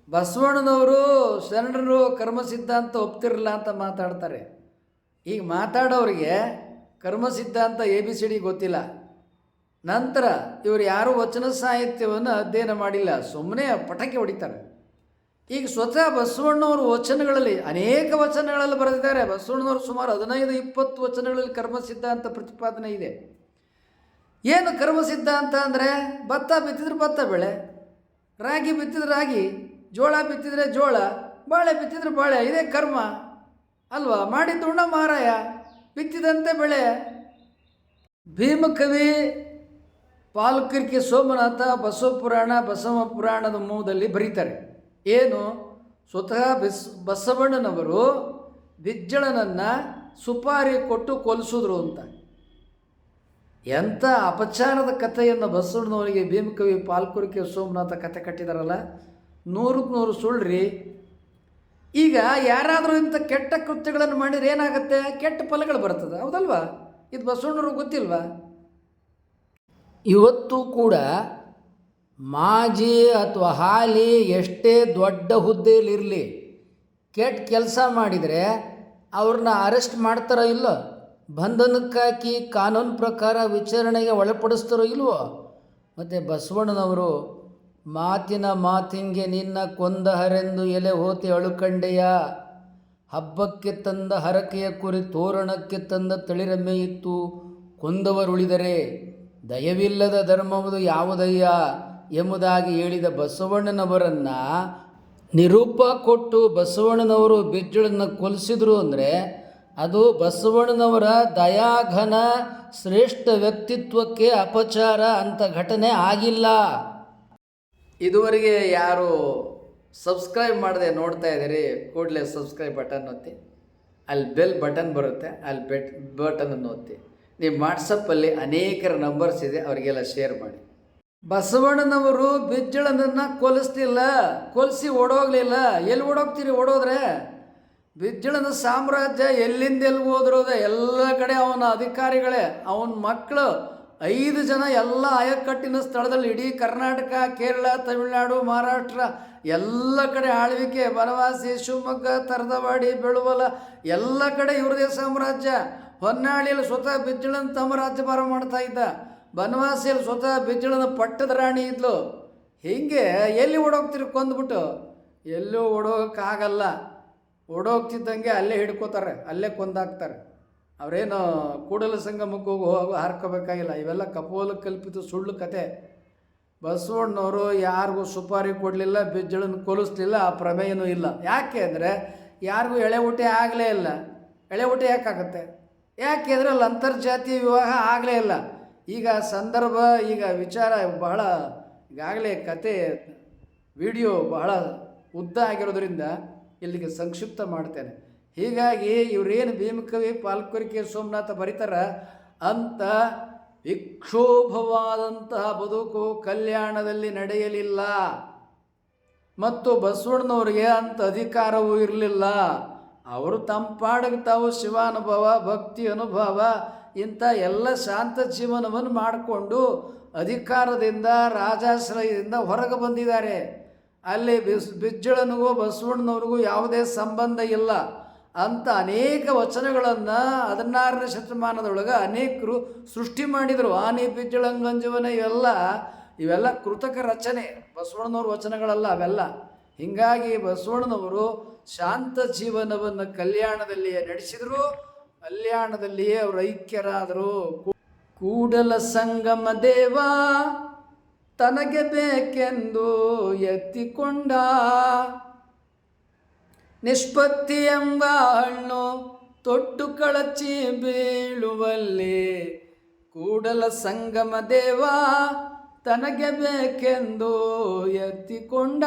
ಬಸವಣ್ಣನವರು ಶರಣರು ಕರ್ಮ ಸಿದ್ಧಾಂತ ಒಪ್ತಿರಲಿಲ್ಲ ಅಂತ ಮಾತಾಡ್ತಾರೆ. ಈಗ ಮಾತಾಡೋರಿಗೆ ಕರ್ಮ ಸಿದ್ಧಾಂತ ABCD ಗೊತ್ತಿಲ್ಲ. ನಂತರ ಇವರು ಯಾರೂ ವಚನ ಸಾಹಿತ್ಯವನ್ನು ಅಧ್ಯಯನ ಮಾಡಿಲ್ಲ, ಸುಮ್ಮನೆ ಪಟಾಕಿ ಹೊಡಿತಾರೆ. ಈಗ ಸ್ವತಃ ಬಸವಣ್ಣವರು ವಚನಗಳಲ್ಲಿ ಅನೇಕ ವಚನಗಳಲ್ಲಿ ಬರೆದಿದ್ದಾರೆ. ಬಸವಣ್ಣನವರು ಸುಮಾರು 15-20 ವಚನಗಳಲ್ಲಿ ಕರ್ಮ ಸಿದ್ಧಾಂತ ಪ್ರತಿಪಾದನೆ ಇದೆ. ಏನು ಕರ್ಮ ಸಿದ್ಧಾಂತ ಅಂದರೆ, ಭತ್ತ ಬಿತ್ತಿದ್ರೆ ಭತ್ತ ಬೆಳೆ, ರಾಗಿ ಬಿತ್ತಿದ್ರೆ ರಾಗಿ, ಜೋಳ ಬಿತ್ತಿದ್ರೆ ಜೋಳ, ಬಾಳೆ ಬಿತ್ತಿದ್ರೆ ಬಾಳೆ, ಇದೇ ಕರ್ಮ ಅಲ್ವಾ? ಮಾಡಿದ್ದು ಉಣ್ಣ ಮಹಾರಾಯ, ಬಿತ್ತಿದಂತೆ ಬೆಳೆ. ಭೀಮಕವಿ ಪಾಲುಕುರಿಕೆ ಸೋಮನಾಥ ಬಸವ ಪುರಾಣ, ಬಸವ ಪುರಾಣದ ಮೂಲದಲ್ಲಿ ಬರೀತಾರೆ. ಏನು? ಸ್ವತಃ ಬಸವಣ್ಣನವರು ಬಿಜ್ಜಳನನ್ನು ಸುಪಾರಿ ಕೊಟ್ಟು ಕೊಲಿಸಿದ್ರು ಅಂತ. ಎಂಥ ಅಪಚಾರದ ಕಥೆಯನ್ನು ಬಸವಣ್ಣನವರಿಗೆ ಭೀಮಕವಿ ಪಾಲುಕುರಿಕೆ ಸೋಮನಾಥ ಕಥೆ ಕಟ್ಟಿದಾರಲ್ಲ, 100ಕ್ಕೆ 100 ಸುಳ್ಳ್ರಿ. ಈಗ ಯಾರಾದರೂ ಇಂಥ ಕೆಟ್ಟ ಕೃತ್ಯಗಳನ್ನು ಮಾಡಿದ್ರೆ ಏನಾಗುತ್ತೆ? ಕೆಟ್ಟ ಫಲಗಳು ಬರ್ತದೆ, ಹೌದಲ್ವಾ? ಇದು ಬಸವಣ್ಣವ್ರಿಗೆ ಗೊತ್ತಿಲ್ವಾ? ಇವತ್ತು ಕೂಡ ಮಾಜಿ ಅಥವಾ ಹಾಲಿ ಎಷ್ಟೇ ದೊಡ್ಡ ಹುದ್ದೆಯಲ್ಲಿರಲಿ, ಕೆಟ್ಟ ಕೆಲಸ ಮಾಡಿದರೆ ಅವ್ರನ್ನ ಅರೆಸ್ಟ್ ಮಾಡ್ತಾರೋ ಇಲ್ಲೋ, ಬಂಧನಕ್ಕಾಕಿ ಕಾನೂನು ಪ್ರಕಾರ ವಿಚಾರಣೆಗೆ ಒಳಪಡಿಸ್ತಾರೋ ಇಲ್ವೋ? ಮತ್ತು ಬಸವಣ್ಣನವರು ಮಾತಿನ ಮಾತಿಂಗೆ ನಿನ್ನ ಕೊಂದ ಹರೆಂದು ಎಲೆ ಹೋತಿ ಅಳುಕಂಡೆಯ, ಹಬ್ಬಕ್ಕೆ ತಂದ ಹರಕೆಯ ಕುರಿ ತೋರಣಕ್ಕೆ ತಂದ ತಳಿರಮ್ಮೆ ಇತ್ತು ಕೊಂದವರುಳಿದರೆ ದಯವಿಲ್ಲದ ಧರ್ಮವುದು ಯಾವುದಯ್ಯ ಎಂಬುದಾಗಿ ಹೇಳಿದ ಬಸವಣ್ಣನವರನ್ನು ನಿರೂಪ ಕೊಟ್ಟು ಬಸವಣ್ಣನವರು ಬಿಜ್ಜಳನ್ನು ಕೊಲಿಸಿದ್ರು ಅಂದರೆ ಅದು ಬಸವಣ್ಣನವರ ದಯಾಘನ ಶ್ರೇಷ್ಠ ವ್ಯಕ್ತಿತ್ವಕ್ಕೆ ಅಪಚಾರ ಅಂತ ಘಟನೆ ಆಗಿಲ್ಲ. ಇದುವರೆಗೆ ಯಾರು ಸಬ್ಸ್ಕ್ರೈಬ್ ಮಾಡದೆ ನೋಡ್ತಾ ಇದ್ದೀರಿ, ಕೂಡಲೇ ಸಬ್ಸ್ಕ್ರೈಬ್ ಬಟನ್ ಒತ್ತಿ, ಅಲ್ಲಿ ಬೆಲ್ ಬಟನ್ ಬರುತ್ತೆ, ಅಲ್ಲಿ ಬಟನನ್ನು ಒತ್ತಿ. ನಿಮ್ಮ ವಾಟ್ಸಪ್ಪಲ್ಲಿ ಅನೇಕರ ನಂಬರ್ಸ್ ಇದೆ, ಅವರಿಗೆಲ್ಲ ಶೇರ್ ಮಾಡಿ. ಬಸವಣ್ಣನವರು ಬಿಜ್ಜಳನನ್ನು ಕೊಲಿಸ್ತಿಲ್ಲ, ಕೊಲಿಸಿ ಓಡೋಗಲಿಲ್ಲ. ಎಲ್ಲಿ ಓಡೋಗ್ತೀರಿ? ಓಡೋದ್ರೆ ಬಿಜ್ಜಳನ ಸಾಮ್ರಾಜ್ಯ ಎಲ್ಲಿಂದ ಎಲ್ಲಿ ಹೋದ್ರೋದೆ ಎಲ್ಲ ಕಡೆ ಅವನ ಅಧಿಕಾರಿಗಳೇ, ಅವನ ಮಕ್ಕಳು 5 ಜನ ಎಲ್ಲ ಆಯಕಟ್ಟಿನ ಸ್ಥಳದಲ್ಲಿ ಇಡೀ ಕರ್ನಾಟಕ, ಕೇರಳ, ತಮಿಳುನಾಡು, ಮಹಾರಾಷ್ಟ್ರ ಎಲ್ಲ ಕಡೆ ಆಳ್ವಿಕೆ. ಬನವಾಸಿ, ಶಿವಮೊಗ್ಗ, ತರದವಾಡಿ, ಬೆಳುವಲ ಎಲ್ಲ ಕಡೆ ಇವ್ರದೇ ಸಾಮ್ರಾಜ್ಯ. ಹೊನ್ನಾಳಿಯಲ್ಲಿ ಸ್ವತಃ ಬಿಜ್ಜಳನ ತಮ್ಮ ರಾಜ್ಯಭಾರ ಮಾಡ್ತಾ ಇದ್ದ. ಬನವಾಸಿಯಲ್ಲಿ ಸ್ವತಃ ಬಿಜ್ಜಳನ ಪಟ್ಟದ ರಾಣಿ ಇದ್ಲು. ಹೀಗೆ ಎಲ್ಲಿ ಓಡೋಗ್ತಿರಿ ಕೊಂದ್ಬಿಟ್ಟು? ಎಲ್ಲೂ ಓಡೋಗೋಕ್ಕಾಗಲ್ಲ. ಓಡೋಗ್ತಿದ್ದಂಗೆ ಅಲ್ಲೇ ಹಿಡ್ಕೋತಾರೆ, ಅಲ್ಲೇ ಕೊಂದಾಕ್ತಾರೆ. ಅವರೇನು ಕೂಡಲ ಸಂಗಮಕ್ಕೆ ಹೋಗಿ ಹಾರ್ಕೋಬೇಕಾಗಿಲ್ಲ. ಇವೆಲ್ಲ ಕಪೋಲ ಕಲ್ಪಿತ ಸುಳ್ಳು ಕತೆ. ಬಸವಣ್ಣವರು ಯಾರಿಗೂ ಸುಪಾರಿ ಕೊಡಲಿಲ್ಲ, ಬಿಜ್ಜಳನ್ನು ಕೊಲಿಸ್ಲಿಲ್ಲ, ಆ ಪ್ರಮೇಯನೂ ಇಲ್ಲ. ಯಾಕೆ ಅಂದರೆ ಯಾರಿಗೂ ಎಳೆ ಊಟೆ ಆಗಲೇ ಇಲ್ಲ. ಎಳೆ ಊಟ ಯಾಕಾಗುತ್ತೆ? ಯಾಕೆ ಅಂದರೆ ಅಲ್ಲಿ ಅಂತರ್ಜಾತೀಯ ವಿವಾಹ ಆಗಲೇ ಇಲ್ಲ. ಈಗ ಸಂದರ್ಭ, ಈಗ ವಿಚಾರ ಬಹಳ, ಈಗಾಗಲೇ ಕತೆ ವಿಡಿಯೋ ಬಹಳ ಉದ್ದ ಆಗಿರೋದ್ರಿಂದ ಇಲ್ಲಿಗೆ ಸಂಕ್ಷಿಪ್ತ ಮಾಡ್ತೇನೆ. ಹೀಗಾಗಿ ಇವರೇನು ಭೀಮಕವಿ ಪಾಲುಕುರಿಕೆ ಸೋಮನಾಥ ಬರೀತಾರ ಅಂತ ವಿಕ್ಷೋಭವಾದಂತಹ ಬದುಕು ಕಲ್ಯಾಣದಲ್ಲಿ ನಡೆಯಲಿಲ್ಲ. ಮತ್ತು ಬಸವಣ್ಣನವರಿಗೆ ಅಂಥ ಅಧಿಕಾರವೂ ಇರಲಿಲ್ಲ. ಅವರು ತಮ್ಮ ಪಾಡಿಗೆ ತಾವು ಶಿವಾನುಭವ ಭಕ್ತಿ ಅನುಭವ ಇಂಥ ಎಲ್ಲ ಶಾಂತ ಜೀವನವನ್ನು ಮಾಡಿಕೊಂಡು ಅಧಿಕಾರದಿಂದ ರಾಜಾಶ್ರಯದಿಂದ ಹೊರಗೆ ಬಂದಿದ್ದಾರೆ. ಅಲ್ಲಿ ಬಿಜ್ಜಳನಿಗೂ ಬಸವಣ್ಣನವ್ರಿಗೂ ಯಾವುದೇ ಸಂಬಂಧ ಇಲ್ಲ ಅಂತ ಅನೇಕ ವಚನಗಳನ್ನು 16ನೇ ಶತಮಾನದೊಳಗೆ ಅನೇಕರು ಸೃಷ್ಟಿ ಮಾಡಿದರು. ಆನೆ ಬಿಜ್ಜಳಂಗಂಜವನ ಇವೆಲ್ಲ ಕೃತಕ ರಚನೆ, ಬಸವಣ್ಣನವ್ರ ವಚನಗಳಲ್ಲ ಅವೆಲ್ಲ. ಹೀಗಾಗಿ ಬಸವಣ್ಣನವರು ಶಾಂತ ಜೀವನವನ್ನು ಕಲ್ಯಾಣದಲ್ಲಿಯೇ ನಡೆಸಿದರು, ಕಲ್ಯಾಣದಲ್ಲಿಯೇ ಅವರು ಐಕ್ಯರಾದರು. ಕೂಡಲ ಸಂಗಮ ದೇವ ತನಗೆ ಬೇಕೆಂದು ಎತ್ತಿಕೊಂಡ ನಿಷ್ಪತ್ತಿ ಎಂಬ ಹಣ್ಣು ತೊಟ್ಟು ಕಳಚಿ ಬೀಳುವಲ್ಲಿ ಕೂಡಲ ಸಂಗಮ ದೇವ ತನಗೆ ಬೇಕೆಂದು ಎತ್ತಿಕೊಂಡ.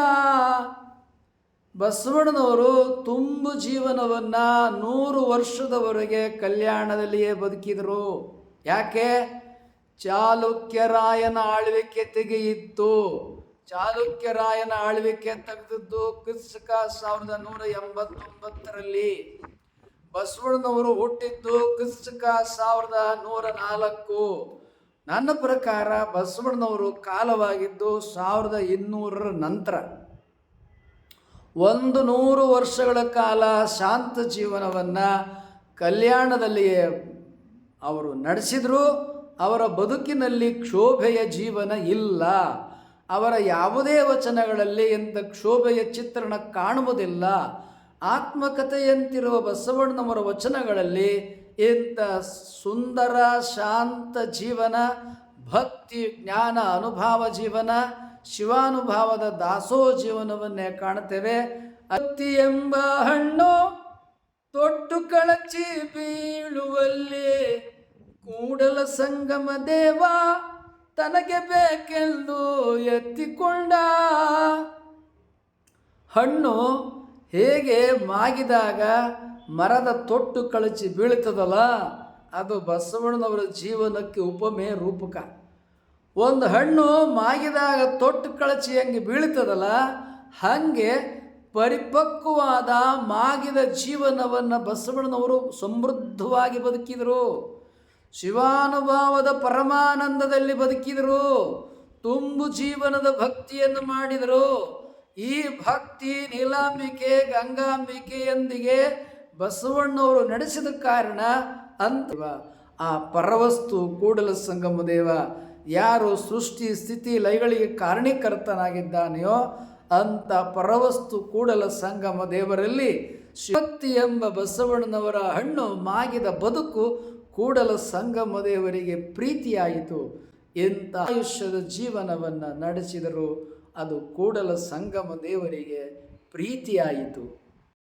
ಬಸವಣ್ಣನವರು ತುಂಬು ಜೀವನವನ್ನು 100 ವರ್ಷದವರೆಗೆ ಕಲ್ಯಾಣದಲ್ಲಿಯೇ ಬದುಕಿದರು. ಯಾಕೆ? ಚಾಲುಕ್ಯರಾಯನ ಆಳ್ವಿಕೆ ತೆಗೆಯಿತ್ತು. ಚಾಲುಕ್ಯರಾಯನ ಆಳ್ವಿಕೆ ತೆಗೆದದ್ದು ಕ್ರಿಸ್ತಕ 1189ರಲ್ಲಿ. ಬಸವಣ್ಣನವರು ಹುಟ್ಟಿದ್ದು ಕ್ರಿಸ್ತಕ 1104. ನನ್ನ ಪ್ರಕಾರ ಬಸವಣ್ಣನವರು ಕಾಲವಾಗಿದ್ದು 1200ರ ನಂತರ. 100 ವರ್ಷಗಳ ಕಾಲ ಶಾಂತ ಜೀವನವನ್ನು ಕಲ್ಯಾಣದಲ್ಲಿಯೇ ಅವರು ನಡೆಸಿದರು. ಅವರ ಬದುಕಿನಲ್ಲಿ ಕ್ಷೋಭೆಯ ಜೀವನ ಇಲ್ಲ. ಅವರ ಯಾವುದೇ ವಚನಗಳಲ್ಲಿ ಇಂಥ ಕ್ಷೋಭೆಯ ಚಿತ್ರಣ ಕಾಣುವುದಿಲ್ಲ. ಆತ್ಮಕಥೆಯಂತಿರುವ ಬಸವಣ್ಣನವರ ವಚನಗಳಲ್ಲಿ ಇಂಥ ಸುಂದರ ಶಾಂತ ಜೀವನ, ಭಕ್ತಿ ಜ್ಞಾನ ಅನುಭವ ಜೀವನ, ಶಿವಾನುಭಾವದ ದಾಸೋ ಜೀವನವನ್ನೇ ಕಾಣುತ್ತೇವೆ. ಭಕ್ತಿ ಎಂಬ ಹಣ್ಣು ತೊಟ್ಟು ಕಳಚಿ ಬೀಳುವಲ್ಲಿ ಕೂಡಲ ಸಂಗಮ ದೇವ ತನಗೆ ಬೇಕೆಂದು ಎತ್ತಿಕೊಂಡ. ಹಣ್ಣು ಹೇಗೆ ಮಾಗಿದಾಗ ಮರದ ತೊಟ್ಟು ಕಳಚಿ ಬೀಳ್ತದಲ್ಲ, ಅದು ಬಸವಣ್ಣನವರ ಜೀವನಕ್ಕೆ ಉಪಮೆ ರೂಪಕ. ಒಂದು ಹಣ್ಣು ಮಾಗಿದಾಗ ತೊಟ್ಟು ಕಳಚಿ ಹೆಂಗೆ ಬೀಳ್ತದಲ್ಲ, ಹಾಗೆ ಪರಿಪಕ್ವವಾದ ಮಾಗಿದ ಜೀವನವನ್ನು ಬಸವಣ್ಣನವರು ಸಮೃದ್ಧವಾಗಿ ಬದುಕಿದರು. ಶಿವಾನುಭಾವದ ಪರಮಾನಂದದಲ್ಲಿ ಬದುಕಿದರು. ತುಂಬು ಜೀವನದ ಭಕ್ತಿಯನ್ನು ಮಾಡಿದರು. ಈ ಭಕ್ತಿ ನೀಲಾಂಬಿಕೆ ಗಂಗಾಂಬಿಕೆಯೊಂದಿಗೆ ಬಸವಣ್ಣವರು ನಡೆಸಿದ ಕಾರಣ ಅಂತ ಆ ಪರವಸ್ತು ಕೂಡಲ ಸಂಗಮ ದೇವ ಯಾರು ಸೃಷ್ಟಿ ಸ್ಥಿತಿ ಲಯಗಳಿಗೆ ಕಾರಣೀಕರ್ತನಾಗಿದ್ದಾನೆಯೋ ಅಂಥ ಪರವಸ್ತು ಕೂಡಲ ಸಂಗಮ ದೇವರಲ್ಲಿ ಶಕ್ತಿ ಎಂಬ ಬಸವಣ್ಣನವರ ಹಣ್ಣು ಮಾಗಿದ ಬದುಕು ಕೂಡಲ ಸಂಗಮ ದೇವರಿಗೆ ಪ್ರೀತಿಯಾಯಿತು. ಇಂಥ ಆಯುಷ್ಯದ ಜೀವನವನ್ನು ನಡೆಸಿದರು. ಅದು ಕೂಡಲ ಸಂಗಮ ದೇವರಿಗೆ ಪ್ರೀತಿಯಾಯಿತು.